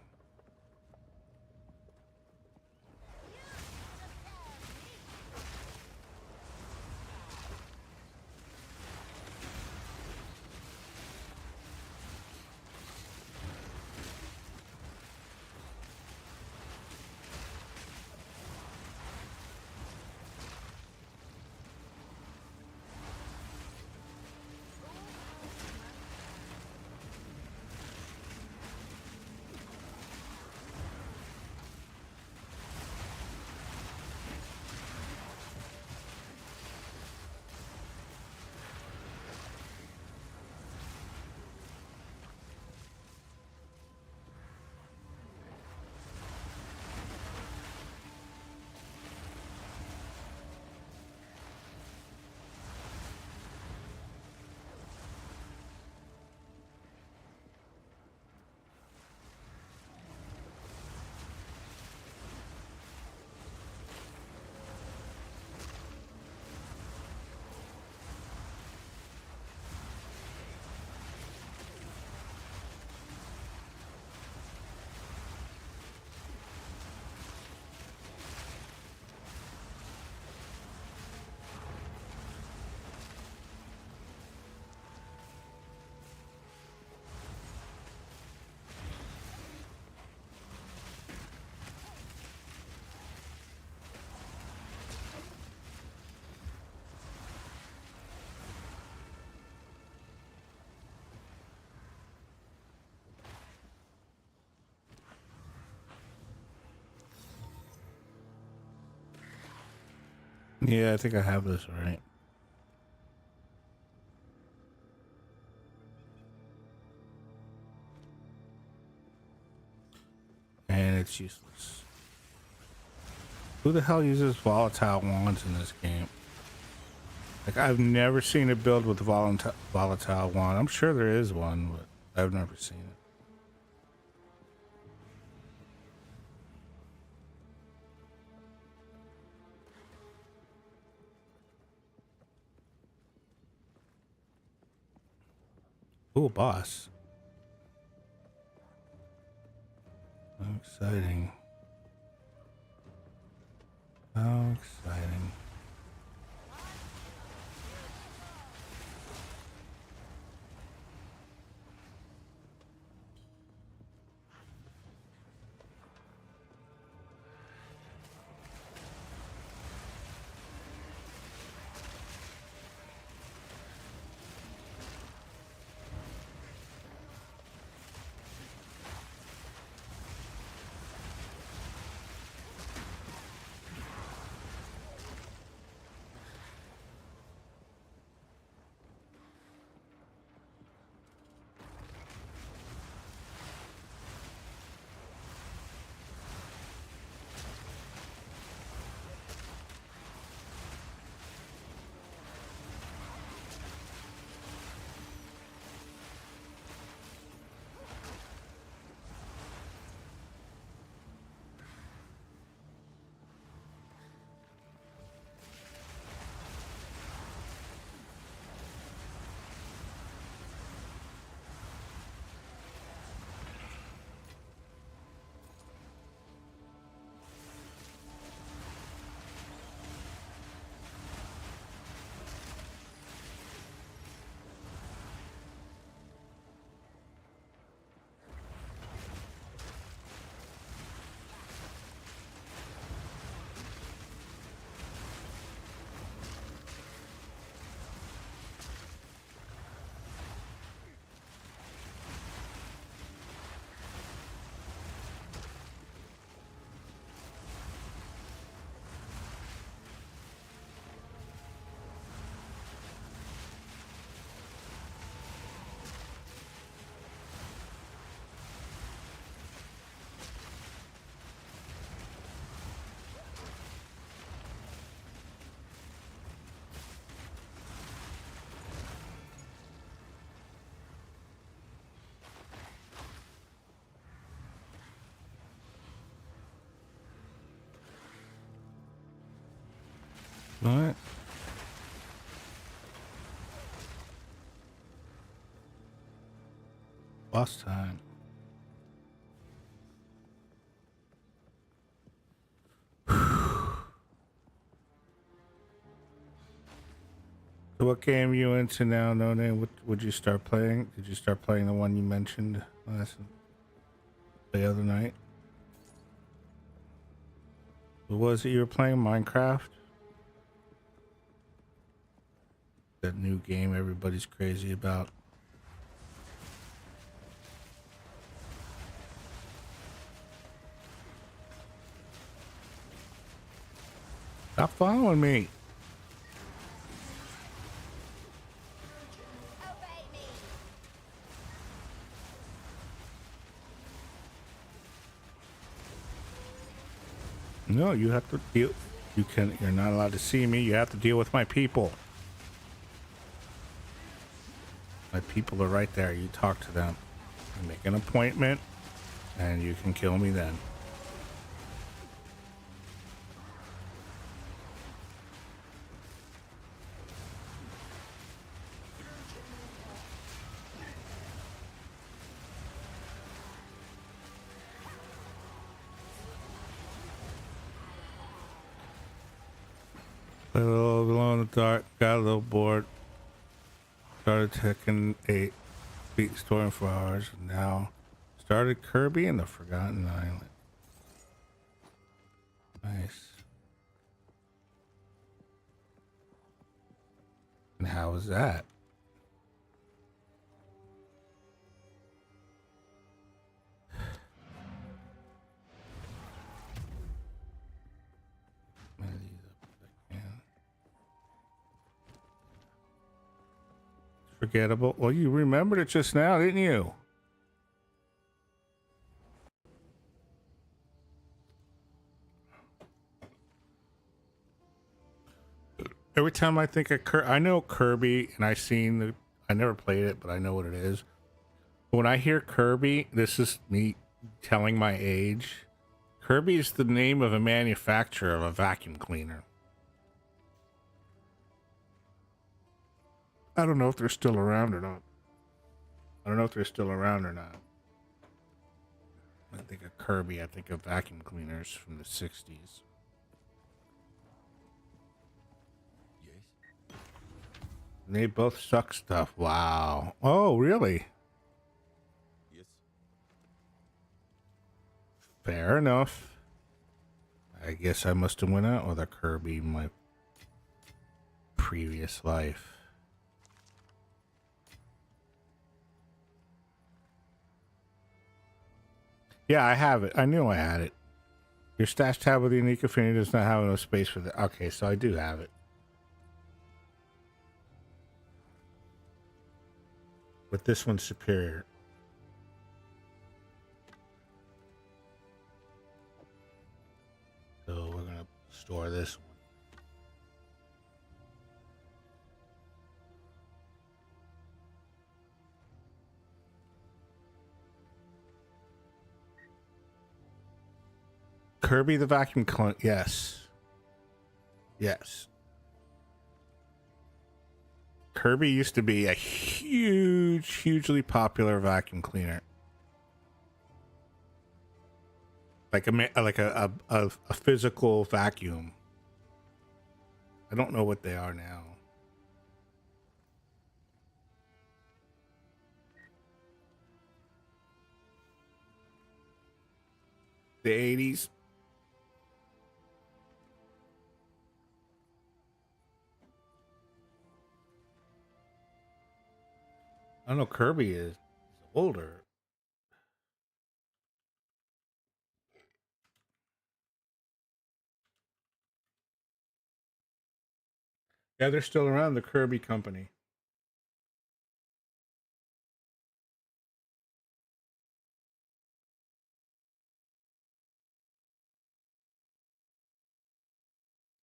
Yeah, I think I have this right. And it's useless. Who the hell uses volatile wands in this game? Like, I've never seen a build with volatile wand. I'm sure there is one, but I've never seen it. Ooh, boss. How exciting. How exciting. What? Boss time. So what game you into now, No Name? What would you start playing? Did you start playing the one you mentioned the other night? What was it you were playing? Minecraft? That new game everybody's crazy about. Stop following me. Obey me. No, you have to deal. You're not allowed to see me. You have to deal with my people. My people are right there. You talk to them. You make an appointment, and you can kill me then. A little glow in the dark, got a little bored. Started taking 8 feet storm for hours. Now started Kirby and the Forgotten Island. Nice. And how was that? Forgettable. Well, you remembered it just now, didn't you? Every time I think of I know Kirby, and I never played it, but I know what it is. When I hear Kirby, this is me telling my age. Kirby is the name of a manufacturer of a vacuum cleaner. I don't know if they're still around or not. I don't know if they're still around or not. When I think of Kirby, I think of vacuum cleaners from the 60s. Yes. And they both suck stuff. Wow. Oh, really? Yes. Fair enough. I guess I must have went out with a Kirby in my previous life. Yeah, I have it. I knew I had it. Your stash tab with the unique affinity does not have enough space for that. Okay, so I do have it. But this one's superior. So we're going to store this one. Kirby the vacuum cleaner. Yes. Yes. Kirby used to be a hugely popular vacuum cleaner. Like a physical vacuum. I don't know what they are now. The 80s. I don't know. Kirby is older. Yeah, they're still around, the Kirby company.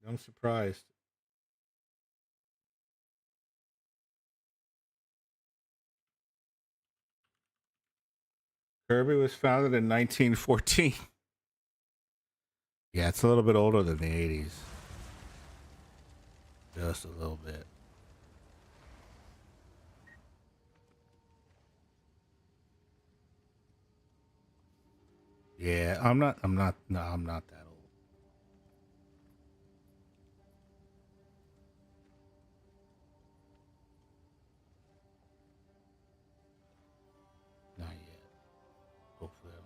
I'm surprised. Kirby was founded in 1914. Yeah, it's a little bit older than the 80s. Just a little bit. Yeah, I'm not that old. Not yet. Hopefully I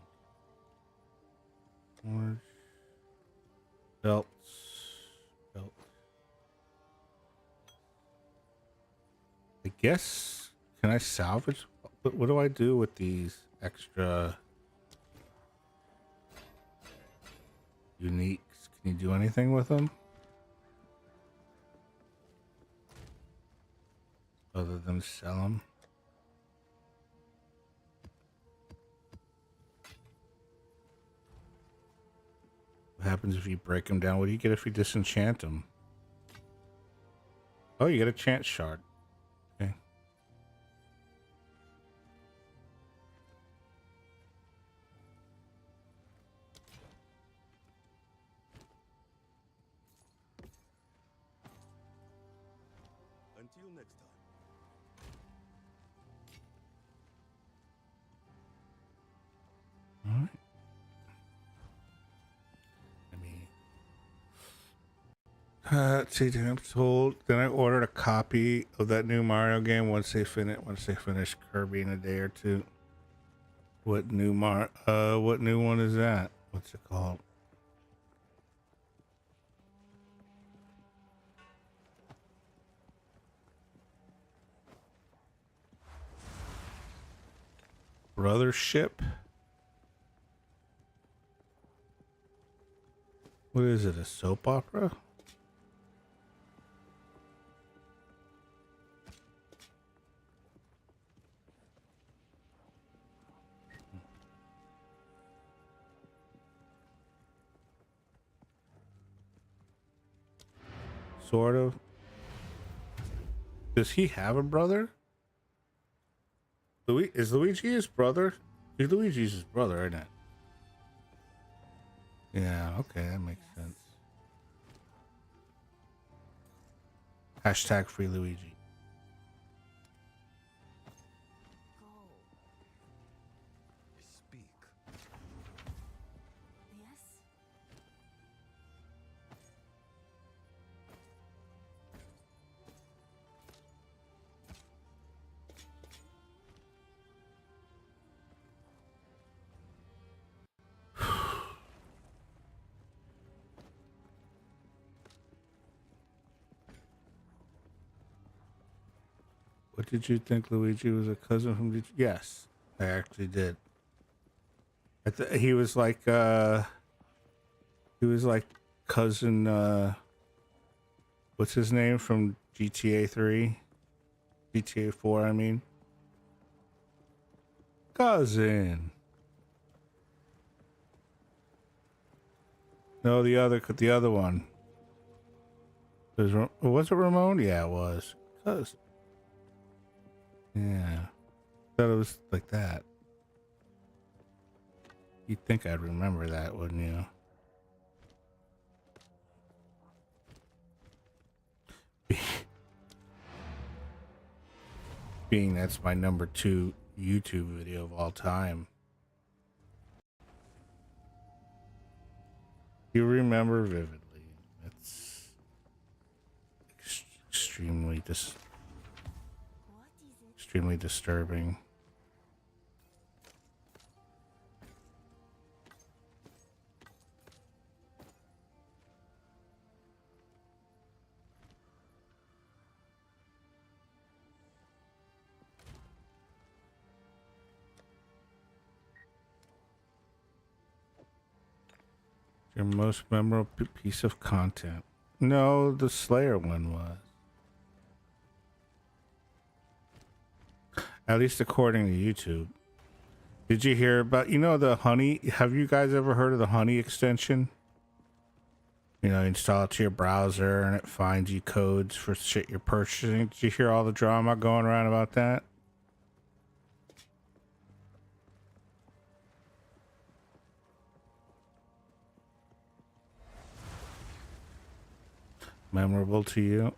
don't. Orange. Belts. Belt. I guess, can I salvage? What do I do with these extra uniques? Can you do anything with them? Other than sell them? What happens if you break them down? What do you get if you disenchant them? Oh, you get a chance shard. Okay. Until next time. All right. Let's see. I'm told. Then I ordered a copy of that new Mario game once they finish Kirby in a day or two. What new what new one is that? What's it called? Brothership? What is it? A soap opera? Sort of. Does he have a brother? Is Luigi his brother? Luigi's his brother, isn't it? Yeah, okay, that makes sense. Hashtag free Luigi. Go. Speak. Yes? What did you think Luigi was a cousin from Detroit? Yes, I actually did. He was like cousin what's his name from GTA 3? GTA 4, I mean. Cousin. No, the other one. Was it Ramon? Yeah, it was. Cousin. Yeah. Thought it was like that. You'd think I'd remember that, wouldn't you? Being that's my number 2 YouTube video of all time. You remember vividly. It's extremely What is it? extremely disturbing. Your most memorable piece of content? No, the Slayer one was. At least according to YouTube. Did you hear about, the Honey? Have you guys ever heard of the Honey extension? You install it to your browser and it finds you codes for shit you're purchasing. Did you hear all the drama going around about that? Memorable to you?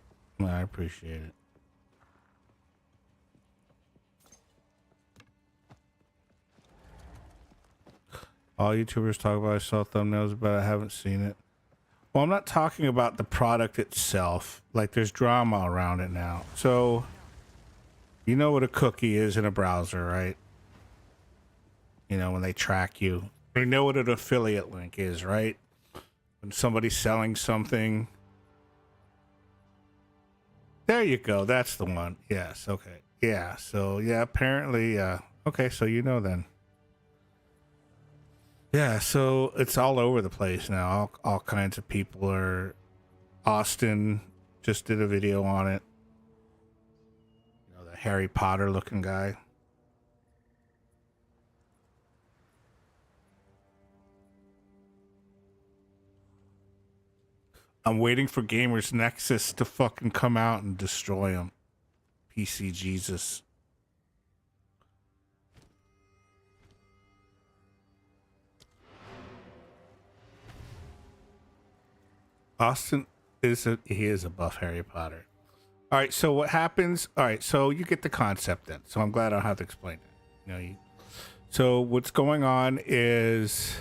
I appreciate it. All YouTubers talk about. I saw thumbnails, but I haven't seen it. Well, I'm not talking about the product itself. Like, there's drama around it now. So, you know what a cookie is in a browser, right? You know, when they track you. You know what an affiliate link is, right? When somebody's selling something. There you go. That's the one. Yes. Okay. Yeah. So, yeah, apparently, okay. So, you know then. Yeah. So, it's all over the place now. All kinds of people are. Austin just did a video on it. You know, the Harry Potter looking guy. I'm waiting for Gamers Nexus to fucking come out and destroy him. PC Jesus. Austin is a buff Harry Potter. All right, so what happens? All right, so you get the concept then. So I'm glad I don't have to explain it. You know, so what's going on is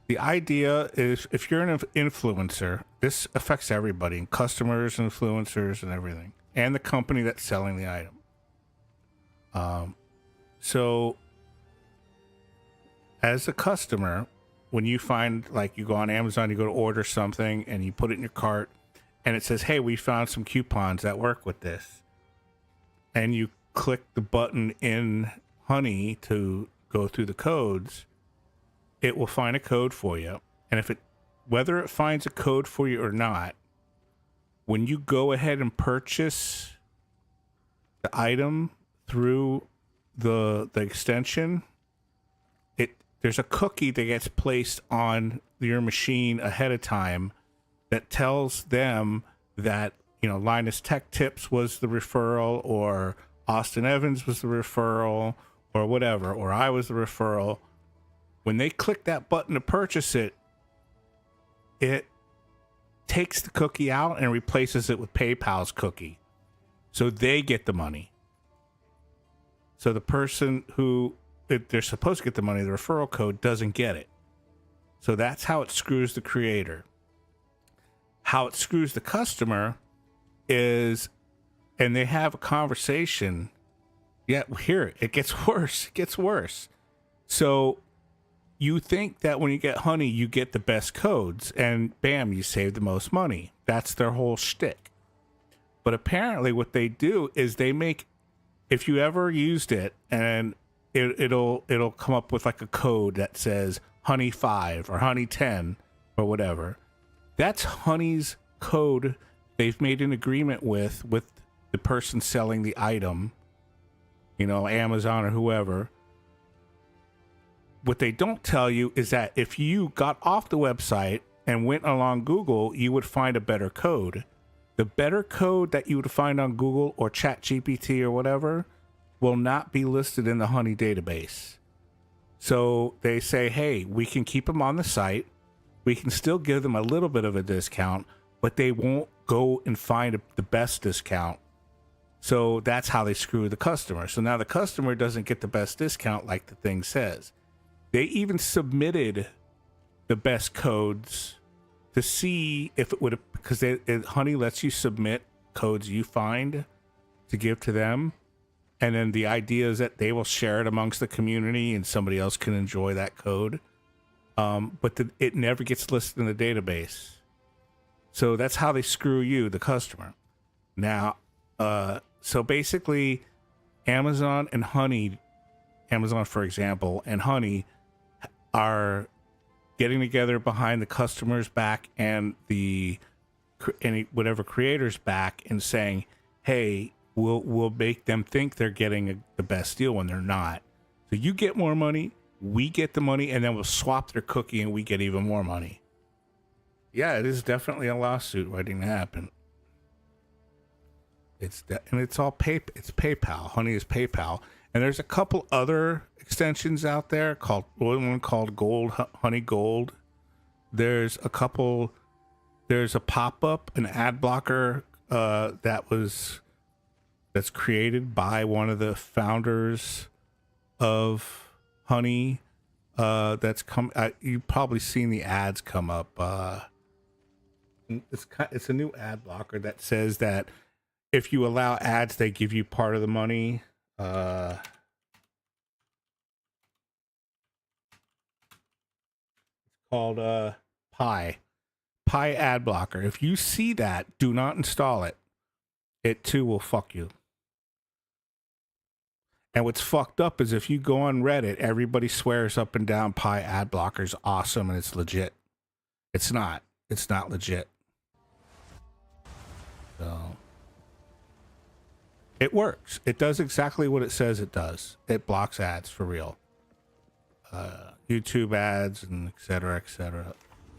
the idea is if you're an influencer, this affects everybody, customers, influencers, and everything, and the company that's selling the item. So as a customer, when you find, like, you go on Amazon, you go to order something and you put it in your cart and it says, hey, we found some coupons that work with this. And you click the button in Honey to go through the codes, it will find a code for you. And whether it finds a code for you or not, when you go ahead and purchase the item through the extension, there's a cookie that gets placed on your machine ahead of time that tells them that, you know, Linus Tech Tips was the referral, or Austin Evans was the referral, or whatever, or I was the referral. When they click that button to purchase it, it takes the cookie out and replaces it with PayPal's cookie. So they get the money. So the person who they're supposed to get the money, the referral code, doesn't get it. So that's how it screws the creator. How it screws the customer is, and they have a conversation. Yeah, here, it gets worse. It gets worse. So you think that when you get Honey, you get the best codes, and bam, you save the most money. That's their whole shtick. But apparently what they do is they make, if you ever used it, and it'll come up with like a code that says Honey 5 or Honey 10 or whatever. That's Honey's code they've made an agreement with the person selling the item, you know, Amazon or whoever. What they don't tell you is that if you got off the website and went along Google, you would find a better code. The better code that you would find on Google or ChatGPT or whatever will not be listed in the Honey database. So they say, hey, we can keep them on the site. We can still give them a little bit of a discount, but they won't go and find the best discount. So that's how they screw the customer. So now the customer doesn't get the best discount like the thing says. They even submitted the best codes to see if it would, because Honey lets you submit codes you find to give to them. And then the idea is that they will share it amongst the community and somebody else can enjoy that code. But it never gets listed in the database. So that's how they screw you, the customer. Now, so basically, Amazon and Honey, Amazon, for example, and Honey are getting together behind the customer's back and whatever creator's back and saying, hey, we'll make them think they're getting the best deal when they're not. So you get more money, we get the money, and then we'll swap their cookie and we get even more money. Yeah, it is definitely a lawsuit waiting to happen. And it's all it's PayPal. Honey is PayPal. And there's a couple other extensions out there one called Gold, Honey Gold. There's a couple there's a pop-up, an ad blocker that's created by one of the founders of Honey. That's come. You've probably seen the ads come up. It's a new ad blocker that says that if you allow ads, they give you part of the money. It's called Pi ad blocker. If you see that, do not install it. It too will fuck you. And what's fucked up is if you go on Reddit, everybody swears up and down Pi ad blocker's awesome and it's legit. It's not. It's not legit. So it works. It does exactly what it says it does. It blocks ads for real. YouTube ads and et cetera,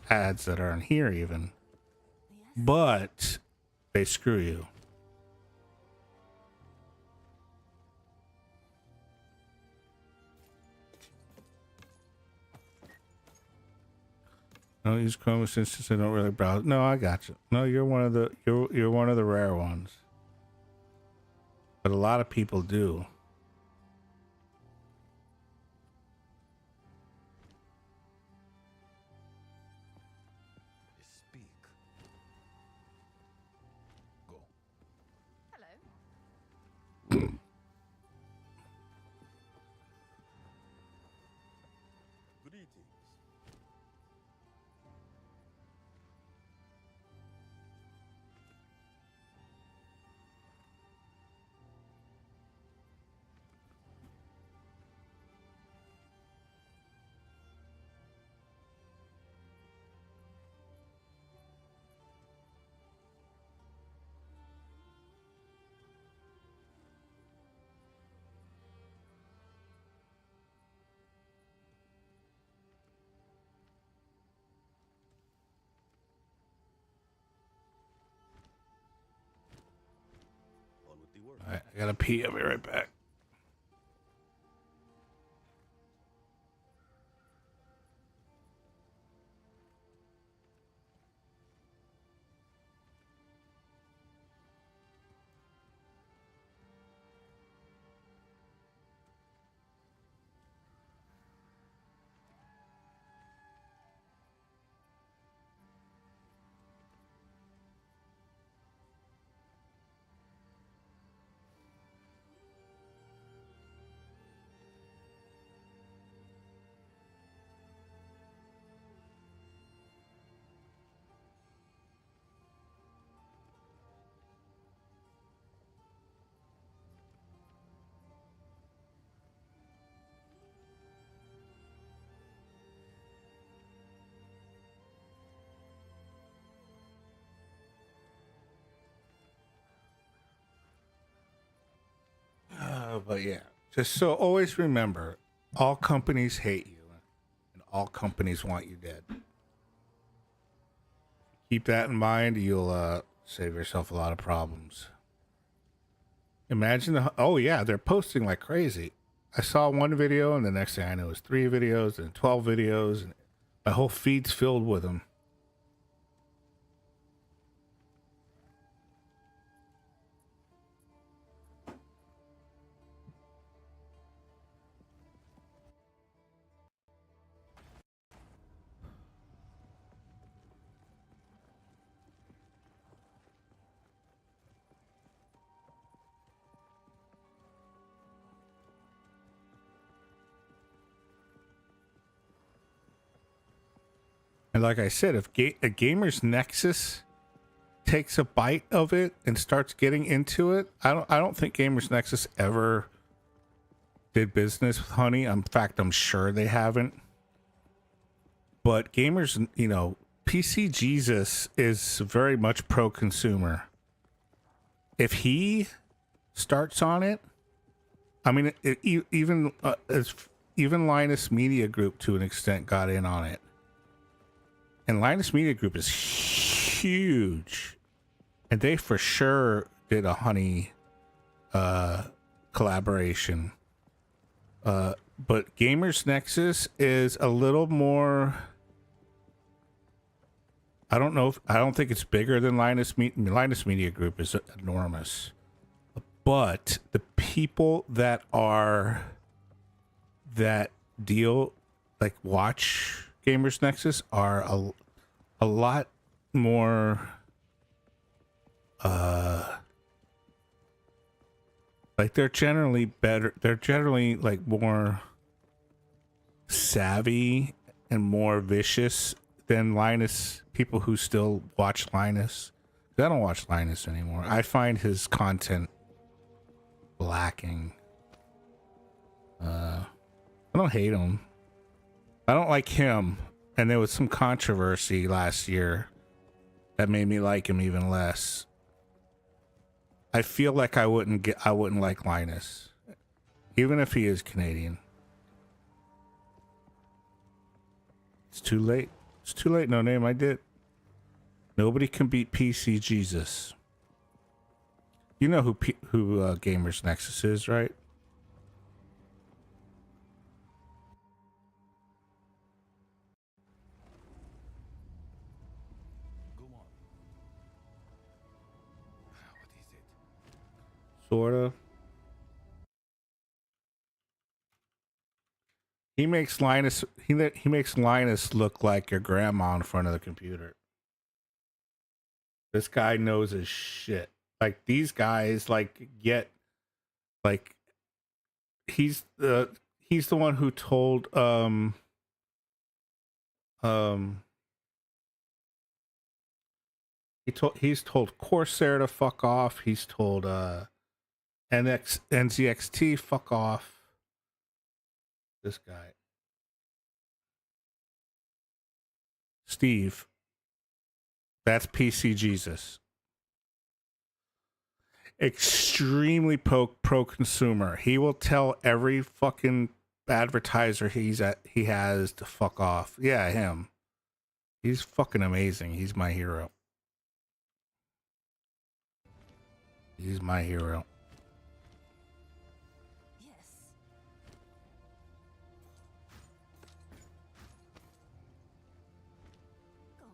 ads that are in here even. But they screw you. I don't use Chrome since I don't really browse. No, I got you. No, you're one of the you're one of the rare ones. But a lot of people do. Speak. Go. Hello. Greetings. On with the work. All right, I gotta pee. I'll be right back. But yeah, just so always remember, all companies hate you, and all companies want you dead. Keep that in mind. You'll save yourself a lot of problems. Imagine oh yeah, they're posting like crazy. I saw one video, and the next thing I know is 3 videos and 12 videos, and my whole feed's filled with them. And like I said, if a gamer's Nexus takes a bite of it and starts getting into it, I don't think Gamers Nexus ever did business with Honey. In fact, I'm sure they haven't. But gamers, you know, PC Jesus is very much pro-consumer. If he starts on it, I mean, even Linus Media Group to an extent got in on it. And Linus Media Group is huge. And they for sure did a Honey collaboration. But Gamers Nexus is a little more I don't know if I don't think it's bigger than Linus Media Group is enormous. But the people that deal like watch Gamers Nexus are a lot more like they're generally better, they're generally like more savvy and more vicious than Linus people who still watch Linus. I don't watch Linus anymore. I find his content lacking. I don't hate him. I don't like him. And there was some controversy last year that made me like him even less. I feel like I wouldn't like Linus, even if he is Canadian. It's too late. It's too late. No name. I did. Nobody can beat PC Jesus. You know who Gamers Nexus is, right? Go on. What is it? Sorta. He makes Linus look like your grandma in front of the computer. This guy knows his shit. Like these guys get like he's the one who told he's told Corsair to fuck off. He's told NZXT fuck off. This guy. Steve. That's PC Jesus. Extremely pro consumer. He will tell every fucking advertiser he has to fuck off. Yeah, him. He's fucking amazing. He's my hero. He's my hero. Yes. Go.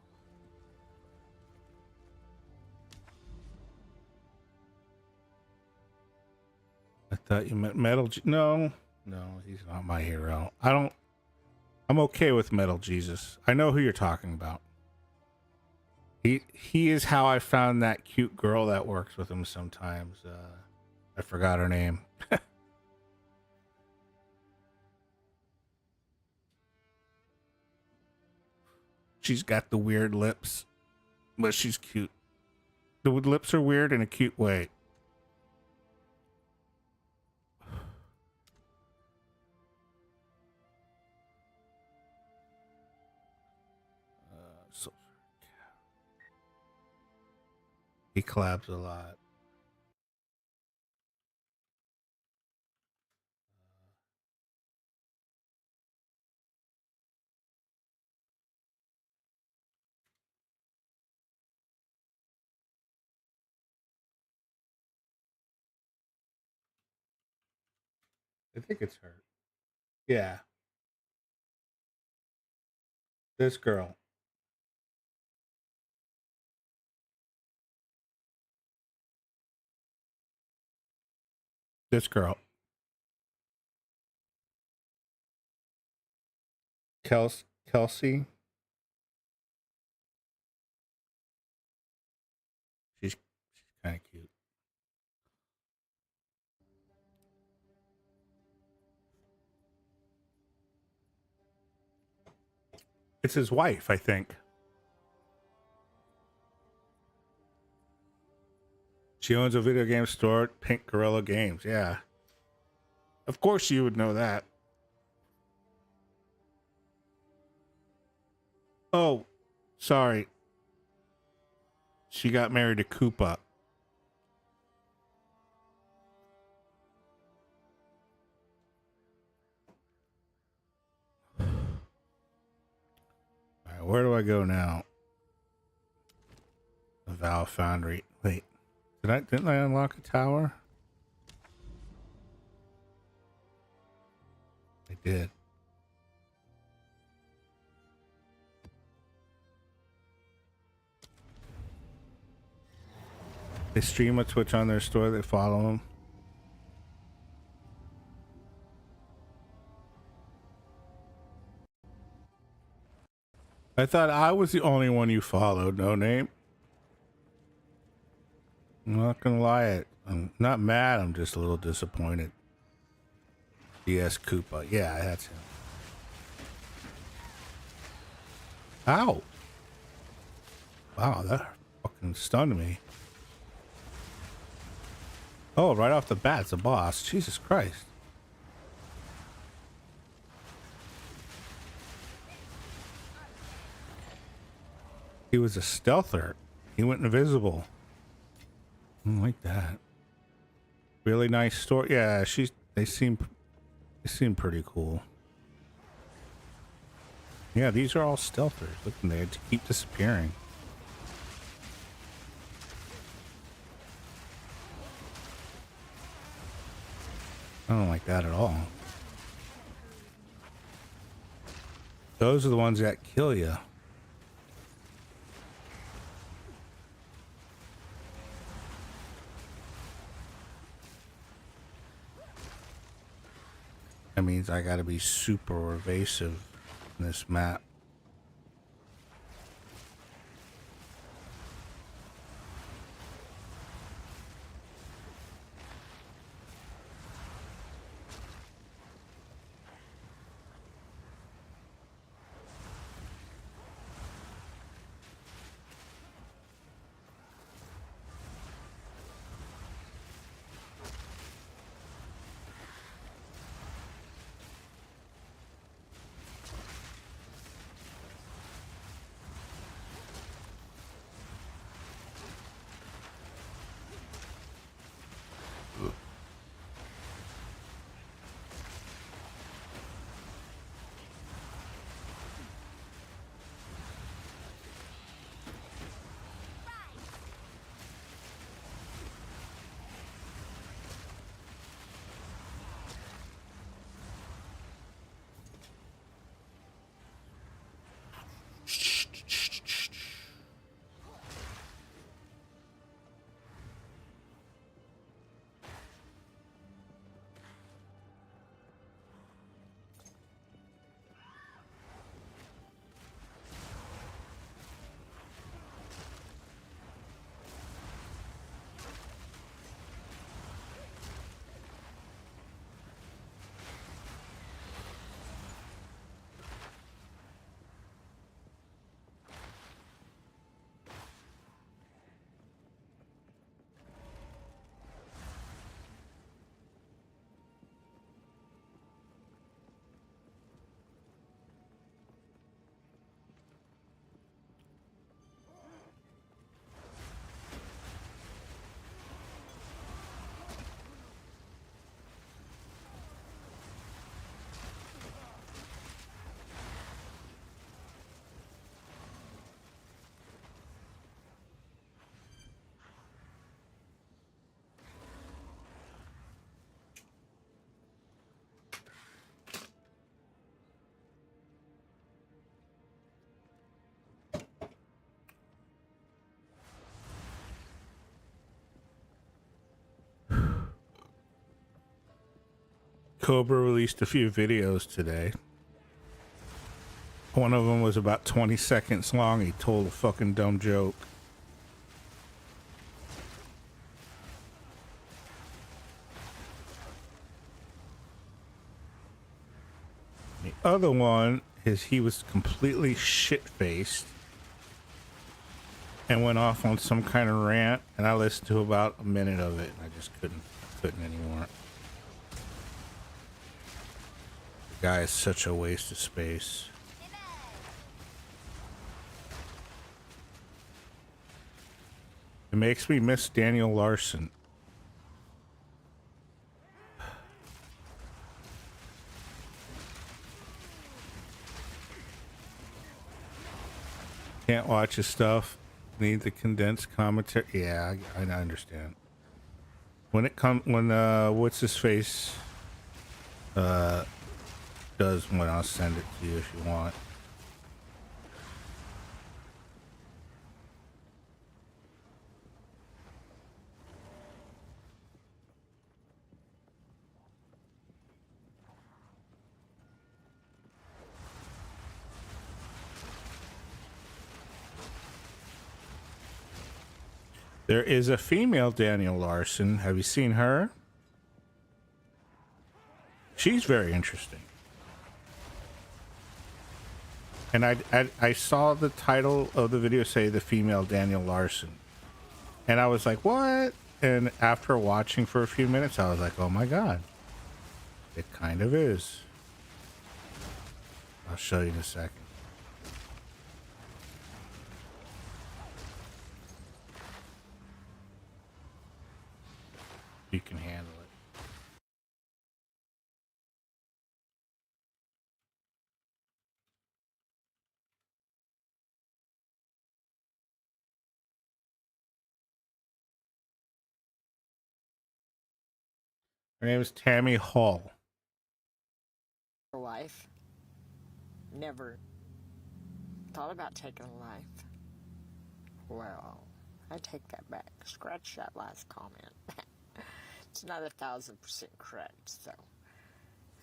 I thought you meant No, he's not my hero. I'm okay with Metal Jesus. I know who you're talking about. He is how I found that cute girl that works with him sometimes. I forgot her name. She's got the weird lips, but she's cute. The lips are weird in a cute way. So he collabs a lot. I think it's her. Yeah, this girl. This girl. Kelsey. She's kind of cute. It's his wife, I think. She owns a video game store, Pink Gorilla Games. Yeah. Of course you would know that. Oh, sorry. She got married to Koopa. All right, where do I go now? The Valve Foundry. Wait. Didn't I unlock a tower? I did. They stream a Twitch on their store. They follow them. I thought I was the only one you followed. No name. I'm not gonna lie. I'm not mad. I'm just a little disappointed. DS Koopa. Yeah, that's him. Ow. Wow, that fucking stunned me. Oh, right off the bat, it's a boss. Jesus Christ. He was a stealther. He went invisible. I don't like that. Really nice story. Yeah, they seem pretty cool. Yeah, these are all stealthers. Look, they had to keep disappearing. I don't like that at all. Those are the ones that kill you. That means I gotta be super evasive in this map. Cobra released a few videos today. One of them was about 20 seconds long. He told a fucking dumb joke. The other one is he was completely shit-faced and went off on some kind of rant, and I listened to about a minute of it, and I just couldn't anymore. The guy is such a waste of space. It makes me miss Daniel Larson. Can't watch his stuff. Need the condensed commentary. Yeah, I understand. When it comes, when what's his face does one, I'll send it to you if you want. There is a female Daniel Larson. Have you seen her? She's very interesting. And I saw the title of the video say the female Daniel Larson. And I was like, what? And after watching for a few minutes, I was like, oh my God. It kind of is. I'll show you in a second. You can handle it. Her name is Tammy Hall. Life. Never thought about taking a life. Well, I take that back. Scratch that last comment. It's not 1,000% correct, so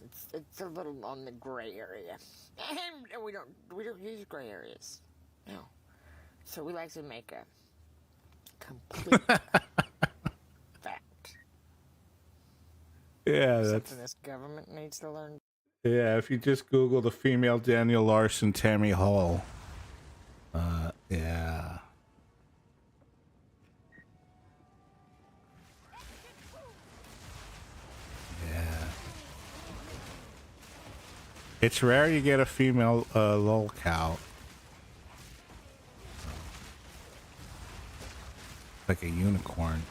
it's a little on the gray area. And we don't use gray areas. No. So we like to make a complete fact. Yeah, Something this government needs to learn. Yeah, if you just Google the female Daniel Larson, Tammy Hall. Yeah. Yeah. It's rare you get a female lolcow. Like a unicorn.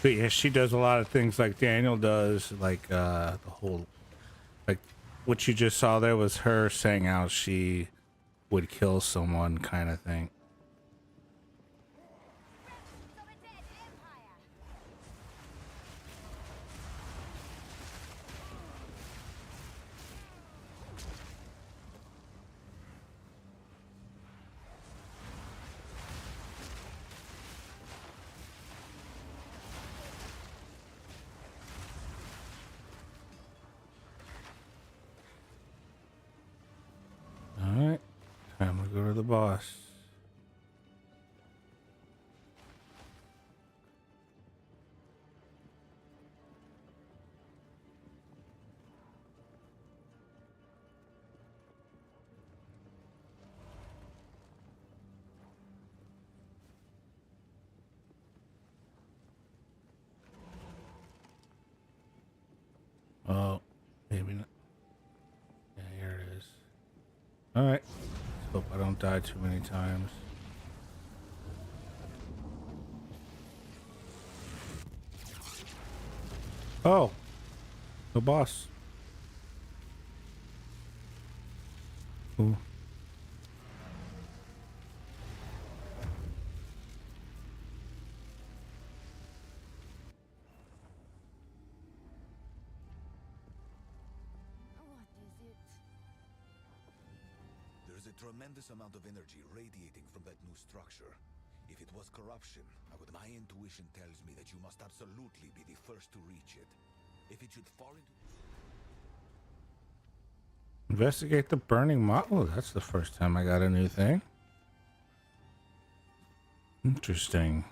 But yeah, she does a lot of things like Daniel does, like the whole, like what you just saw there was her saying how she would kill someone kind of thing. Alright, time to go to the boss. Oh, maybe not. Yeah, here it is. Alright. Hope I don't die too many times. Oh, the boss. Ooh. tremendous amount of energy radiating from that new structure. If it was corruption, my intuition tells me that you must absolutely be the first to reach it. If it should fall into... Investigate the burning model. Oh, that's the first time I got a new thing. Interesting.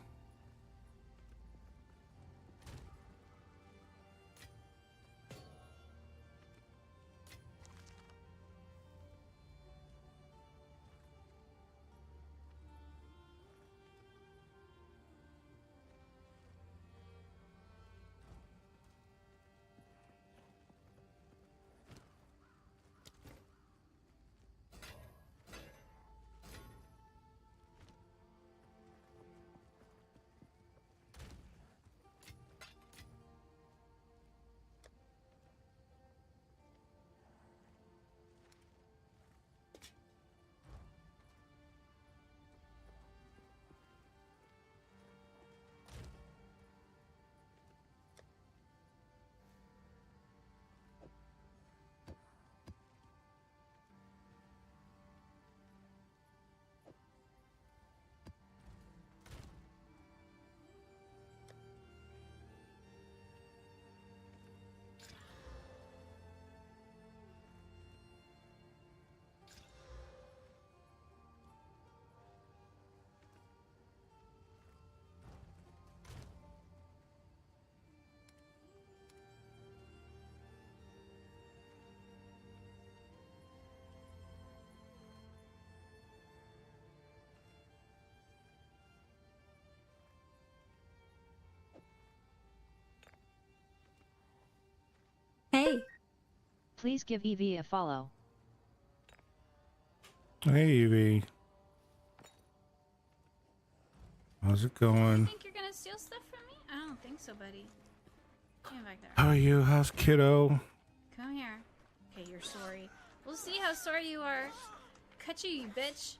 Hey! Please give Evie a follow. Hey, Evie. How's it You going? think you're gonna steal stuff from me? I don't think so, buddy. Come back there. How are you? How's kiddo? Come here. Okay, you're sorry. We'll see how sorry you are. Cut you bitch.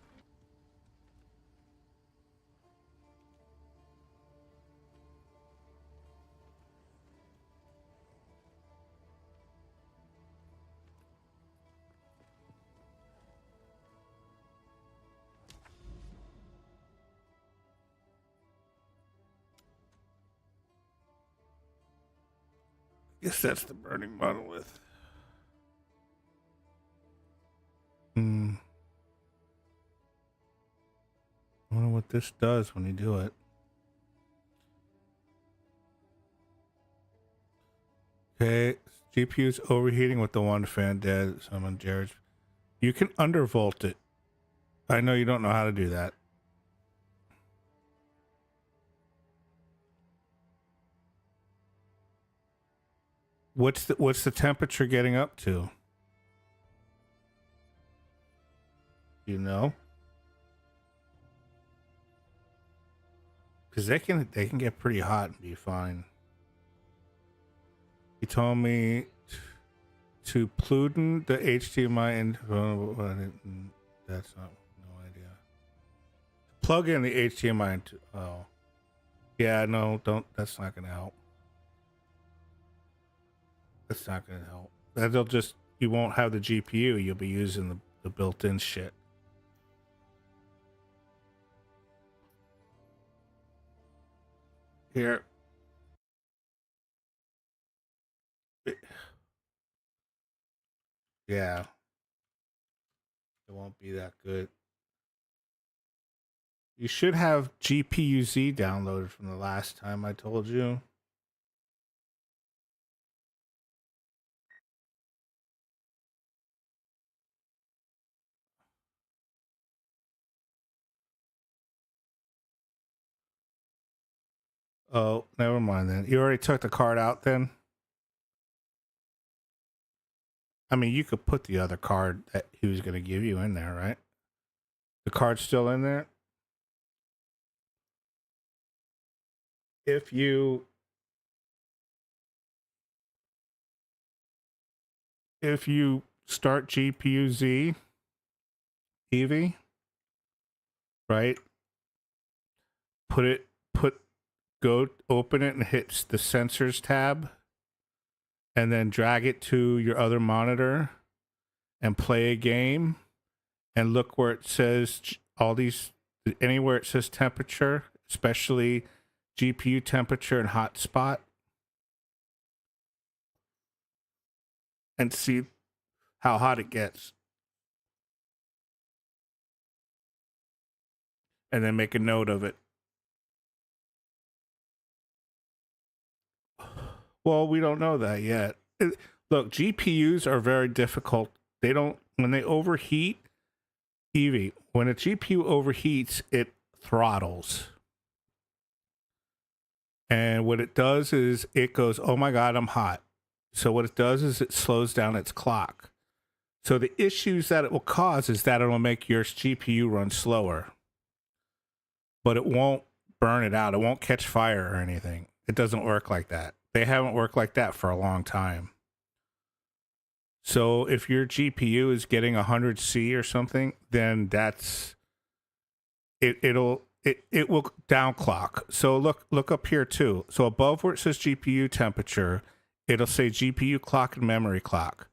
Guess that's the burning monolith. I wonder what this does when you do it. Okay, GPU's overheating with the one fan dead. Someone Jared's. You can undervolt it. I know you don't know how to do that. What's the temperature getting up to? You know? Because they can get pretty hot and be fine. He told me to plug the HDMI in. That's not, no idea. Plug in the HDMI into. Oh, yeah, no, don't. That's not gonna help. That's not gonna help. That'll just, you won't have the GPU. You'll be using the built-in shit. Here. Yeah. It won't be that good. You should have GPU-Z downloaded from the last time I told you. Oh, never mind then. You already took the card out then? I mean, you could put the other card that he was going to give you in there, right? The card's still in there? If you start GPU-Z, Evie, right? Go open it and hit the sensors tab and then drag it to your other monitor and play a game and look where it says all these, anywhere it says temperature, especially GPU temperature and hotspot, and see how hot it gets. And then make a note of it. Well, we don't know that yet. Look, GPUs are very difficult. They don't, when they overheat, Evie, when a GPU overheats, it throttles. And what it does is it goes, oh my God, I'm hot. So what it does is it slows down its clock. So the issues that it will cause is that it'll make your GPU run slower. But it won't burn it out. It won't catch fire or anything. It doesn't work like that. They haven't worked like that for a long time. So if your GPU is getting 100C or something, then that's it. It will downclock. So look up here too. So above where it says GPU temperature, it'll say GPU clock and memory clock.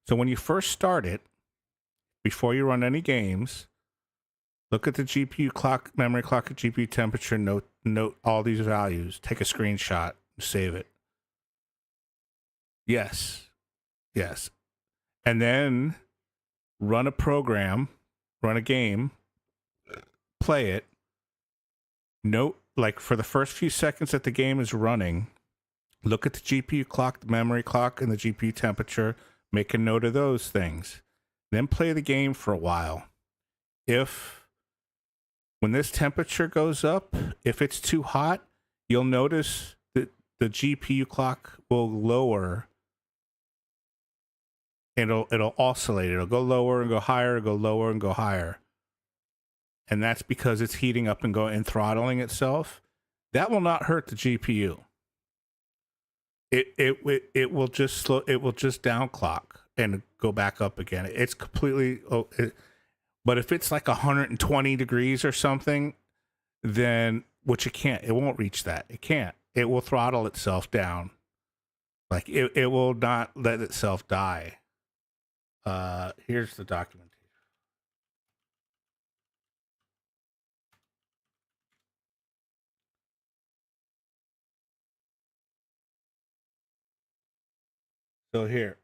So when you first start it, before you run any games, look at the GPU clock, memory clock, and GPU temperature. Note all these values. Take a screenshot. Save it. Yes. And then run a program, run a game, play it. Note, like for the first few seconds that the game is running, look at the GPU clock, the memory clock, and the GPU temperature. Make a note of those things. Then play the game for a while. When this temperature goes up, if it's too hot, you'll notice that the GPU clock will lower. It'll oscillate. It'll go lower and go higher, go lower and go higher. And that's because it's heating up and throttling itself. That will not hurt the GPU. It will just slow. It will just downclock and go back up again. It's completely. But if it's like 120 degrees or something, then which it can't. It won't reach that. It can't. It will throttle itself down. Like it will not let itself die. Here's the documentation. So here,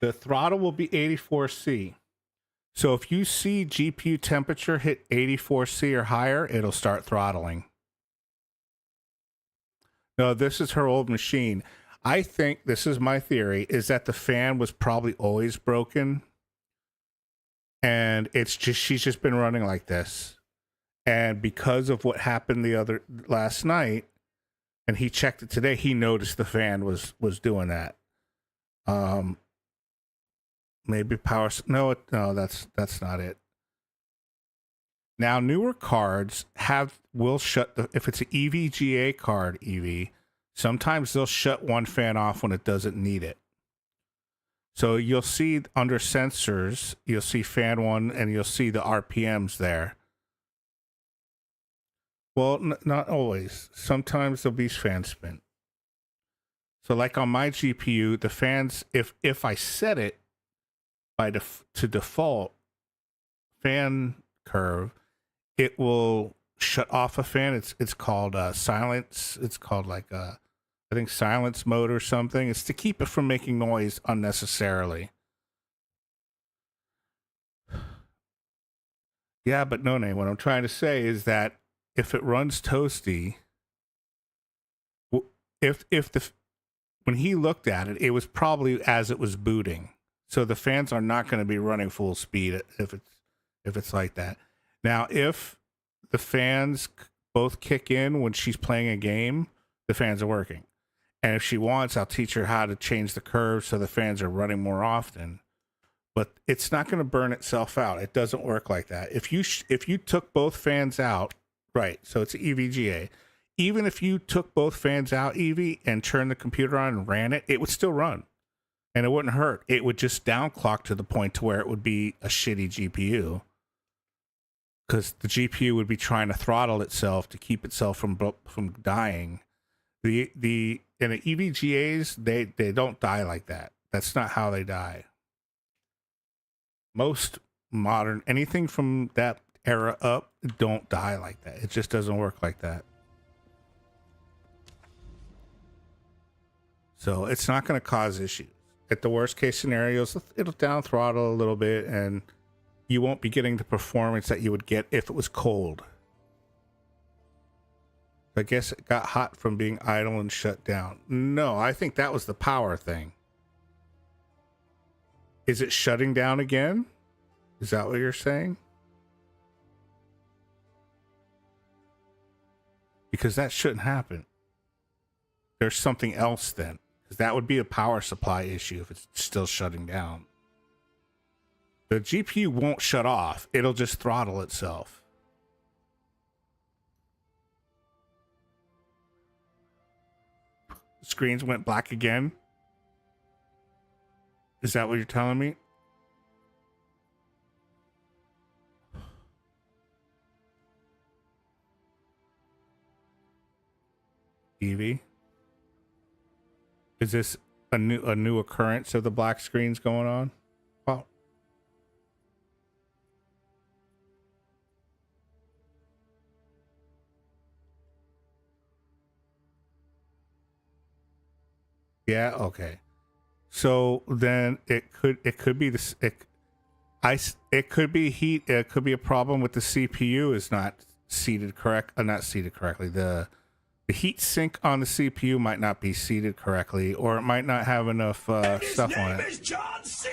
the throttle will be 84C. So if you see GPU temperature hit 84C or higher, it'll start throttling. No, this is her old machine. I think, this is my theory, is that the fan was probably always broken. And she's just been running like this. And because of what happened last night, and he checked it today, he noticed the fan was doing that. Maybe power. No, that's not it. Now, newer cards will shut if it's an EVGA card, sometimes they'll shut one fan off when it doesn't need it. So you'll see under sensors, you'll see fan 1 and you'll see the RPMs there. Well, not always. Sometimes there'll be fan spin. So like on my GPU, the fans, if I set it to default fan curve, it will shut off a fan. It's called silence. It's called like I think silence mode or something. It's to keep it from making noise unnecessarily. Yeah, but no name. What I'm trying to say is that if it runs toasty, when he looked at it, it was probably as it was booting. So the fans are not going to be running full speed if it's like that. Now, if the fans both kick in when she's playing a game, the fans are working. And if she wants, I'll teach her how to change the curve so the fans are running more often. But it's not going to burn itself out. It doesn't work like that. If you took both fans out, right? So it's EVGA. Even if you took both fans out, Evie, and turned the computer on and ran it, it would still run. And it wouldn't hurt. It would just downclock to the point to where it would be a shitty GPU. Because the GPU would be trying to throttle itself to keep itself from dying. And the EVGAs, they don't die like that. That's not how they die. Most modern, anything from that era up, don't die like that. It just doesn't work like that. So it's not going to cause issues. At the worst case scenarios, it'll down throttle a little bit and you won't be getting the performance that you would get if it was cold. I guess it got hot from being idle and shut down. No, I think that was the power thing. Is it shutting down again? Is that what you're saying? Because that shouldn't happen. There's something else then. Because that would be a power supply issue if it's still shutting down. The GPU won't shut off. It'll just throttle itself. The screens went black again. Is that what you're telling me? Evie? Is this a new occurrence of the black screens going on? Well, yeah, okay. So then it could be this it could be heat. It could be a problem with the CPU is not seated correctly. The heat sink on the CPU might not be seated correctly, or it might not have enough stuff on it. Is John C.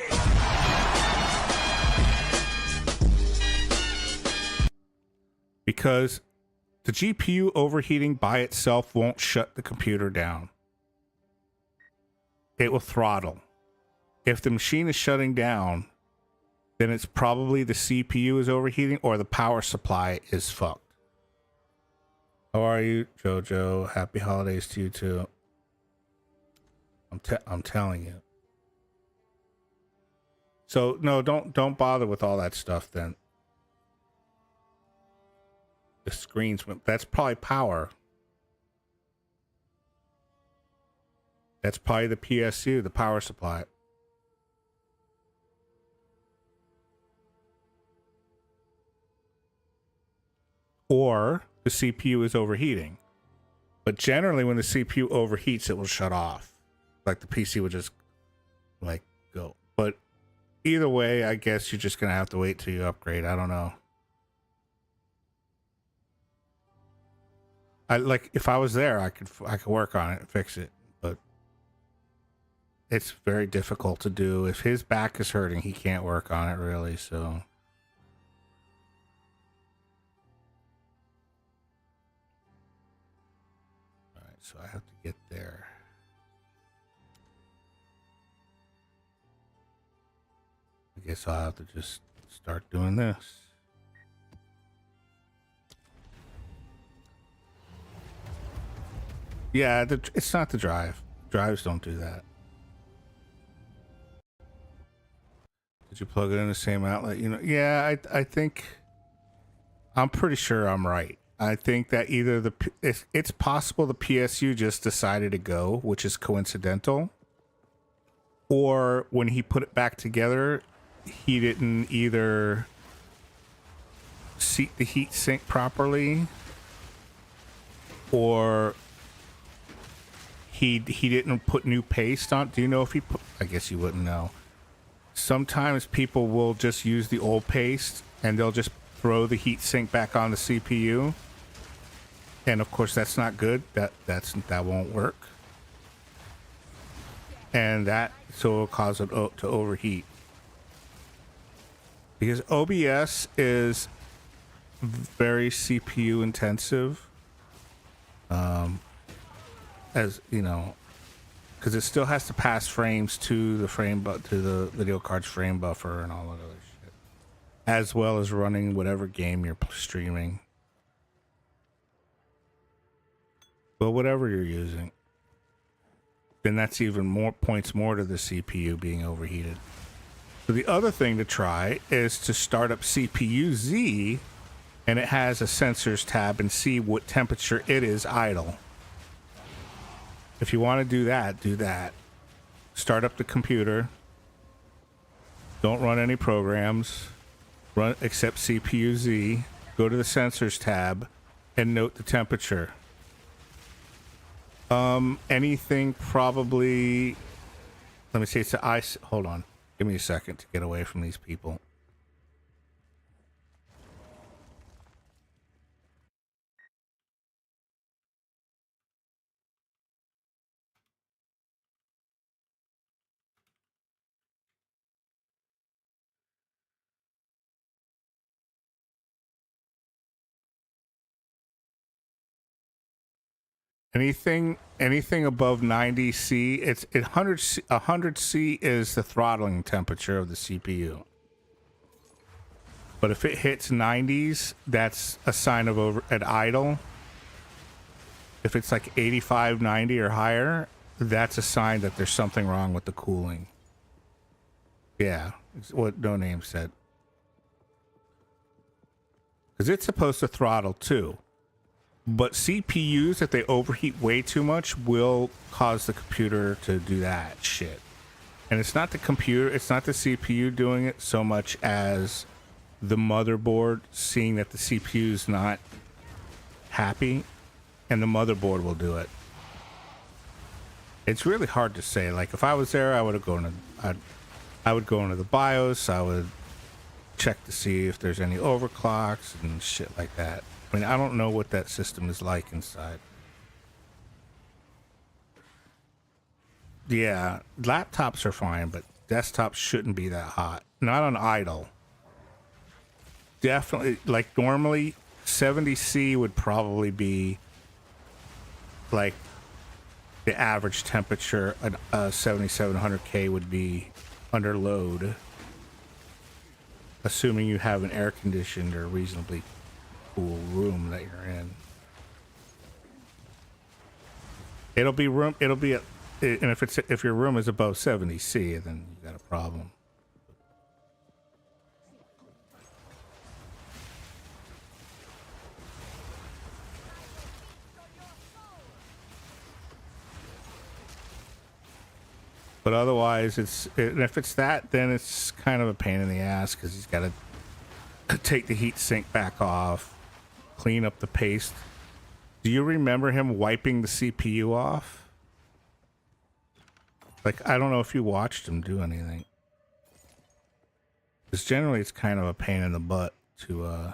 Because the GPU overheating by itself won't shut the computer down. It will throttle. If the machine is shutting down, then it's probably the CPU is overheating or the power supply is fucked. How are you, Jojo? Happy holidays to you too. I'm telling you. So no, don't bother with all that stuff then. The screens went. That's probably power. That's probably the PSU, the power supply. Or the CPU is overheating. But generally when the CPU overheats, it will shut off. Like the PC would just like go. But either way, I guess you're just going to have to wait till you upgrade. I don't know. If I was there, I could work on it and fix it. But it's very difficult to do. If his back is hurting, he can't work on it really, so. Alright, so I have to get there. I guess I'll have to just start doing this. Yeah, it's not the drive. Drives don't do that. Did you plug it in the same outlet? You know, yeah, I think I'm pretty sure I'm right. I think that either it's possible the PSU just decided to go, which is coincidental, or when he put it back together, he didn't either seat the heat sink properly, or he didn't put new paste on. Do you know if he put? I guess you wouldn't know. Sometimes people will just use the old paste and they'll just throw the heat sink back on the CPU. And of course that's not good. That won't work. And so it'll cause it to overheat. Because OBS is very CPU intensive. As you know, because it still has to pass frames to the to the video card's frame buffer and all that other shit, as well as running whatever game you're streaming. But whatever you're using, then that's even more points more to the CPU being overheated. So the other thing to try is to start up CPU Z, and it has a sensors tab, and see what temperature it is idle. If you want to do that, do that. Start up the computer. Don't run any programs. Run except CPU Z. Go to the sensors tab and note the temperature. Anything probably. Let me see. It's the ice. Hold on. Give me a second to get away from these people. Anything above 90 C, it's 100 C is the throttling temperature of the CPU. But if it hits 90s, that's a sign of over at idle. If it's like 85, 90 or higher, that's a sign that there's something wrong with the cooling. Yeah, it's what No Name said. Because it's supposed to throttle too. But CPUs, if they overheat way too much, will cause the computer to do that shit. And it's not the computer, it's not the CPU doing it so much as the motherboard seeing that the CPU's not happy, and the motherboard will do it. It's really hard to say. Like if I was there, I would have gone to, I would go into the BIOS, I would check to see if there's any overclocks and shit like that. I mean, I don't know what that system is like inside. Yeah, laptops are fine, but desktops shouldn't be that hot. Not on idle. Definitely, like normally, 70C would probably be like the average temperature. A 7700K would be under load, assuming you have an air-conditioned or reasonably cool room that you're in. It'll be room. It'll be, and if your room is above 70C, then you got a problem. But otherwise, and if it's that, then it's kind of a pain in the ass because he's got to take the heat sink back off, clean up the paste. Do you remember him wiping the CPU off? Like, I don't know if you watched him do anything. Because generally it's kind of a pain in the butt to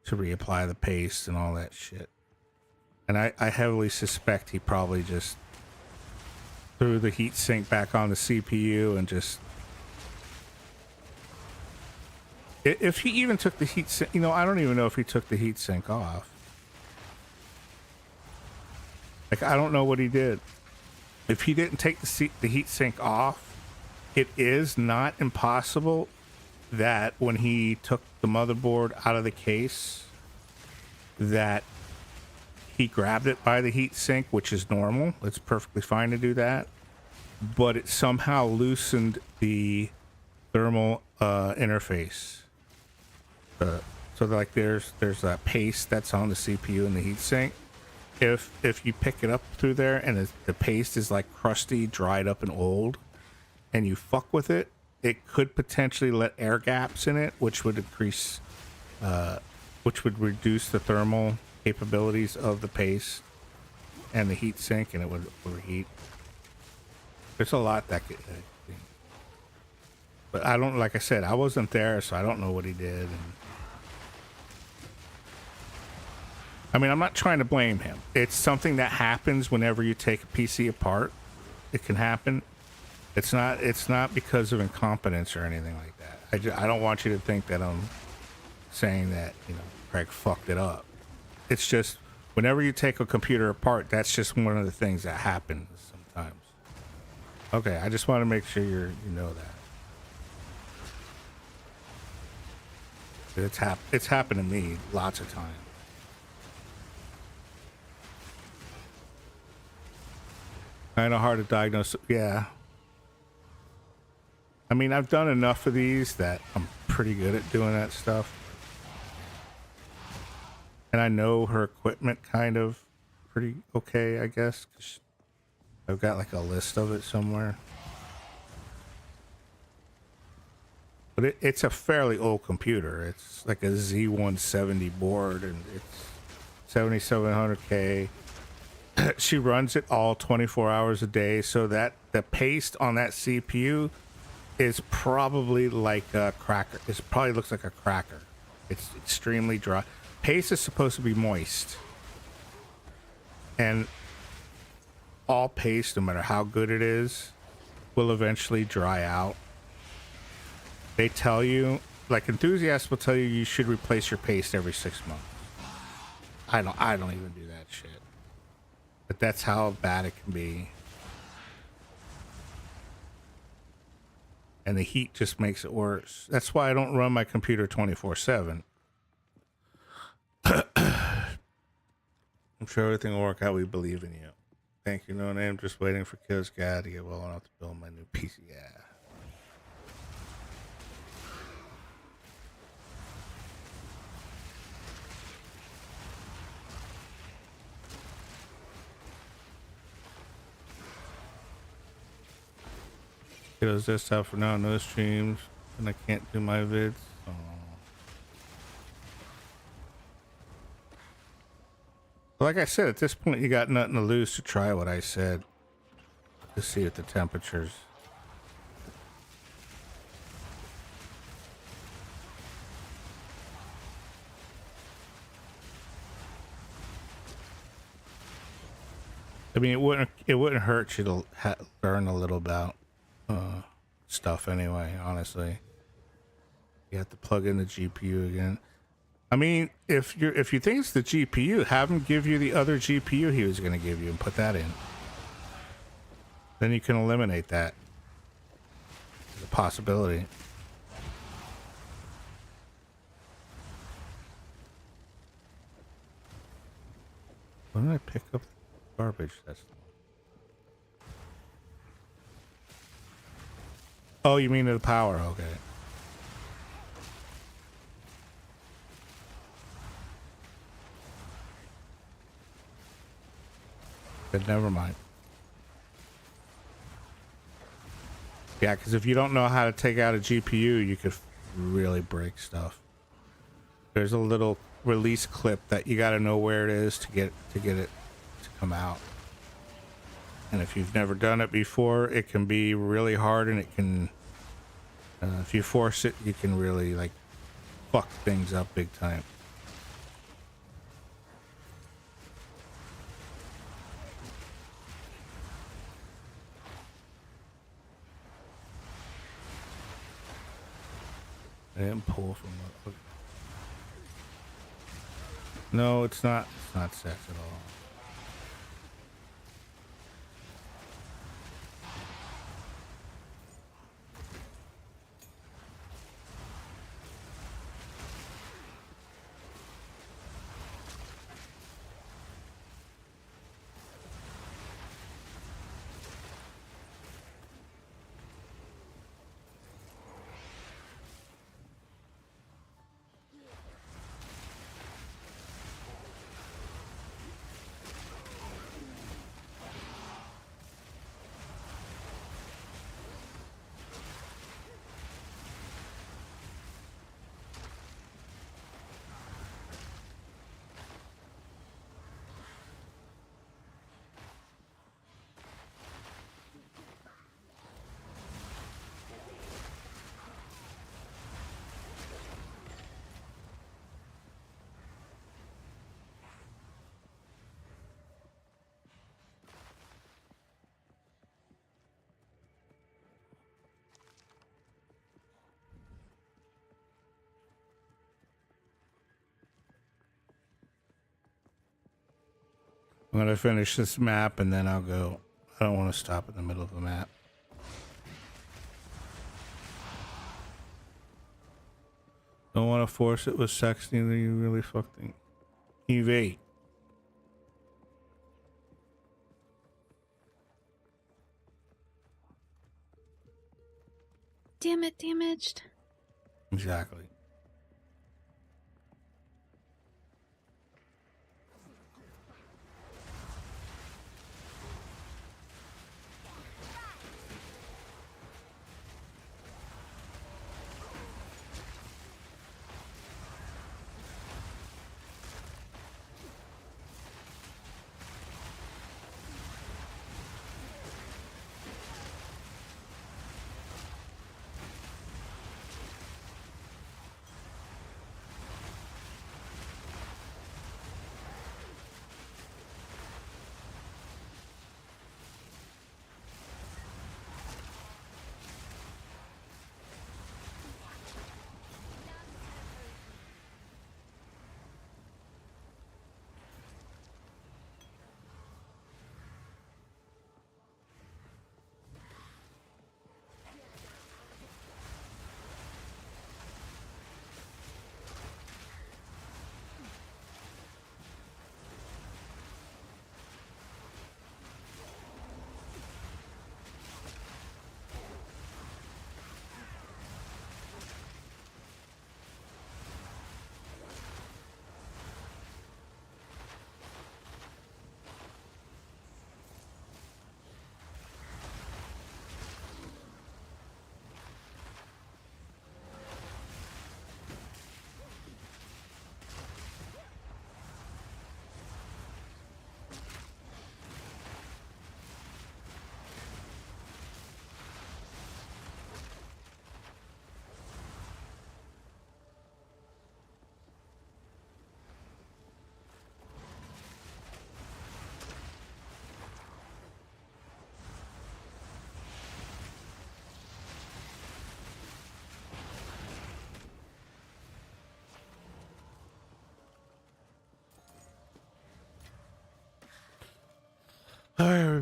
reapply the paste and all that shit. And I heavily suspect he probably just threw the heat sink back on the CPU and just... If he even took the heat sink... You know, I don't even know if he took the heat sink off. Like, I don't know what he did. If he didn't take the heat sink off, it is not impossible that when he took the motherboard out of the case, that he grabbed it by the heat sink, which is normal. It's perfectly fine to do that. But it somehow loosened the thermal interface. So like there's that paste that's on the CPU and the heat sink. If you pick it up through there and the paste is like crusty, dried up and old, and you fuck with it, it could potentially let air gaps in it, which would increase, which would reduce the thermal capabilities of the paste and the heat sink, and it would overheat. There's a lot that could, but I don't, like I said, I wasn't there, so I don't know what he did. And I mean, I'm not trying to blame him. It's something that happens whenever you take a PC apart. It can happen. It's not because of incompetence or anything like that. I don't want you to think that I'm saying that, you know, Craig fucked it up. It's just whenever you take a computer apart, that's just one of the things that happens sometimes. Okay, I just want to make sure you know that. It's happened to me lots of times. Kind of hard to diagnose. Yeah. I mean, I've done enough of these that I'm pretty good at doing that stuff. And I know her equipment kind of pretty okay, I guess. 'Cause I've got like a list of it somewhere. But it's a fairly old computer. It's like a Z170 board, and it's 7700K. She runs it all 24 hours a day, so that the paste on that CPU is probably like a cracker. It probably looks like a cracker. It's extremely dry. Paste is supposed to be moist. And all paste, no matter how good it is, will eventually dry out. They tell you, like enthusiasts will tell you, you should replace your paste every 6 months. I don't even do that shit. But that's how bad it can be. And the heat just makes it worse. That's why I don't run my computer 24/7. I'm sure everything will work out. We believe in you. Thank you, No Name. Just waiting for Kills God to get well enough to build my new PC. Yeah. Kiddo's desktop for now, no streams, and I can't do my vids. Oh. Like I said, at this point, you got nothing to lose to try what I said. To see what the temperatures. I mean, it wouldn't hurt you to learn a little about stuff anyway. Honestly, you have to plug in the GPU again. I mean, if you think it's the GPU, have him give you the other GPU he was going to give you and put that in. Then you can eliminate that as a possibility. When did I pick up garbage? That's. Oh, you mean the power? Okay. But never mind. Yeah, because if you don't know how to take out a GPU, you could really break stuff. There's a little release clip that you got to know where it is to get it to come out. And if you've never done it before, it can be really hard, and it can, if you force it, you can really like fuck things up big time. I didn't pull from the... No, it's not sex at all. I'm gonna finish this map and then I'll go. I don't want to stop in the middle of the map. Don't want to force it with sex, neither you really fucking EV. Damn it, damaged. Exactly.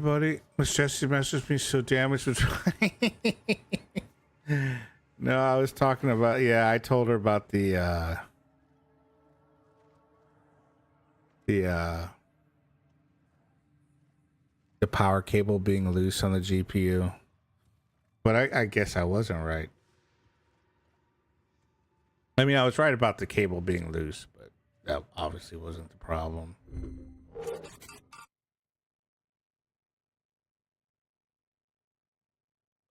everybody. Miss Jessie messaged me so damaged was No, I was talking about, yeah, I told her about the power cable being loose on the GPU. But I guess I wasn't right. I mean, I was right about the cable being loose, but that obviously wasn't the problem.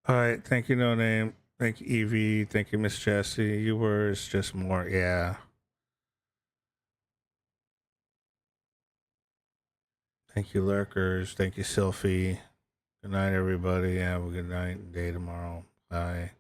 All right, thank you, No Name. Thank you, Evie. Thank you, Miss Jessie. You were just more, yeah. Thank you, Lurkers. Thank you, Sylphie. Good night, everybody. Have a good night and day tomorrow. Bye.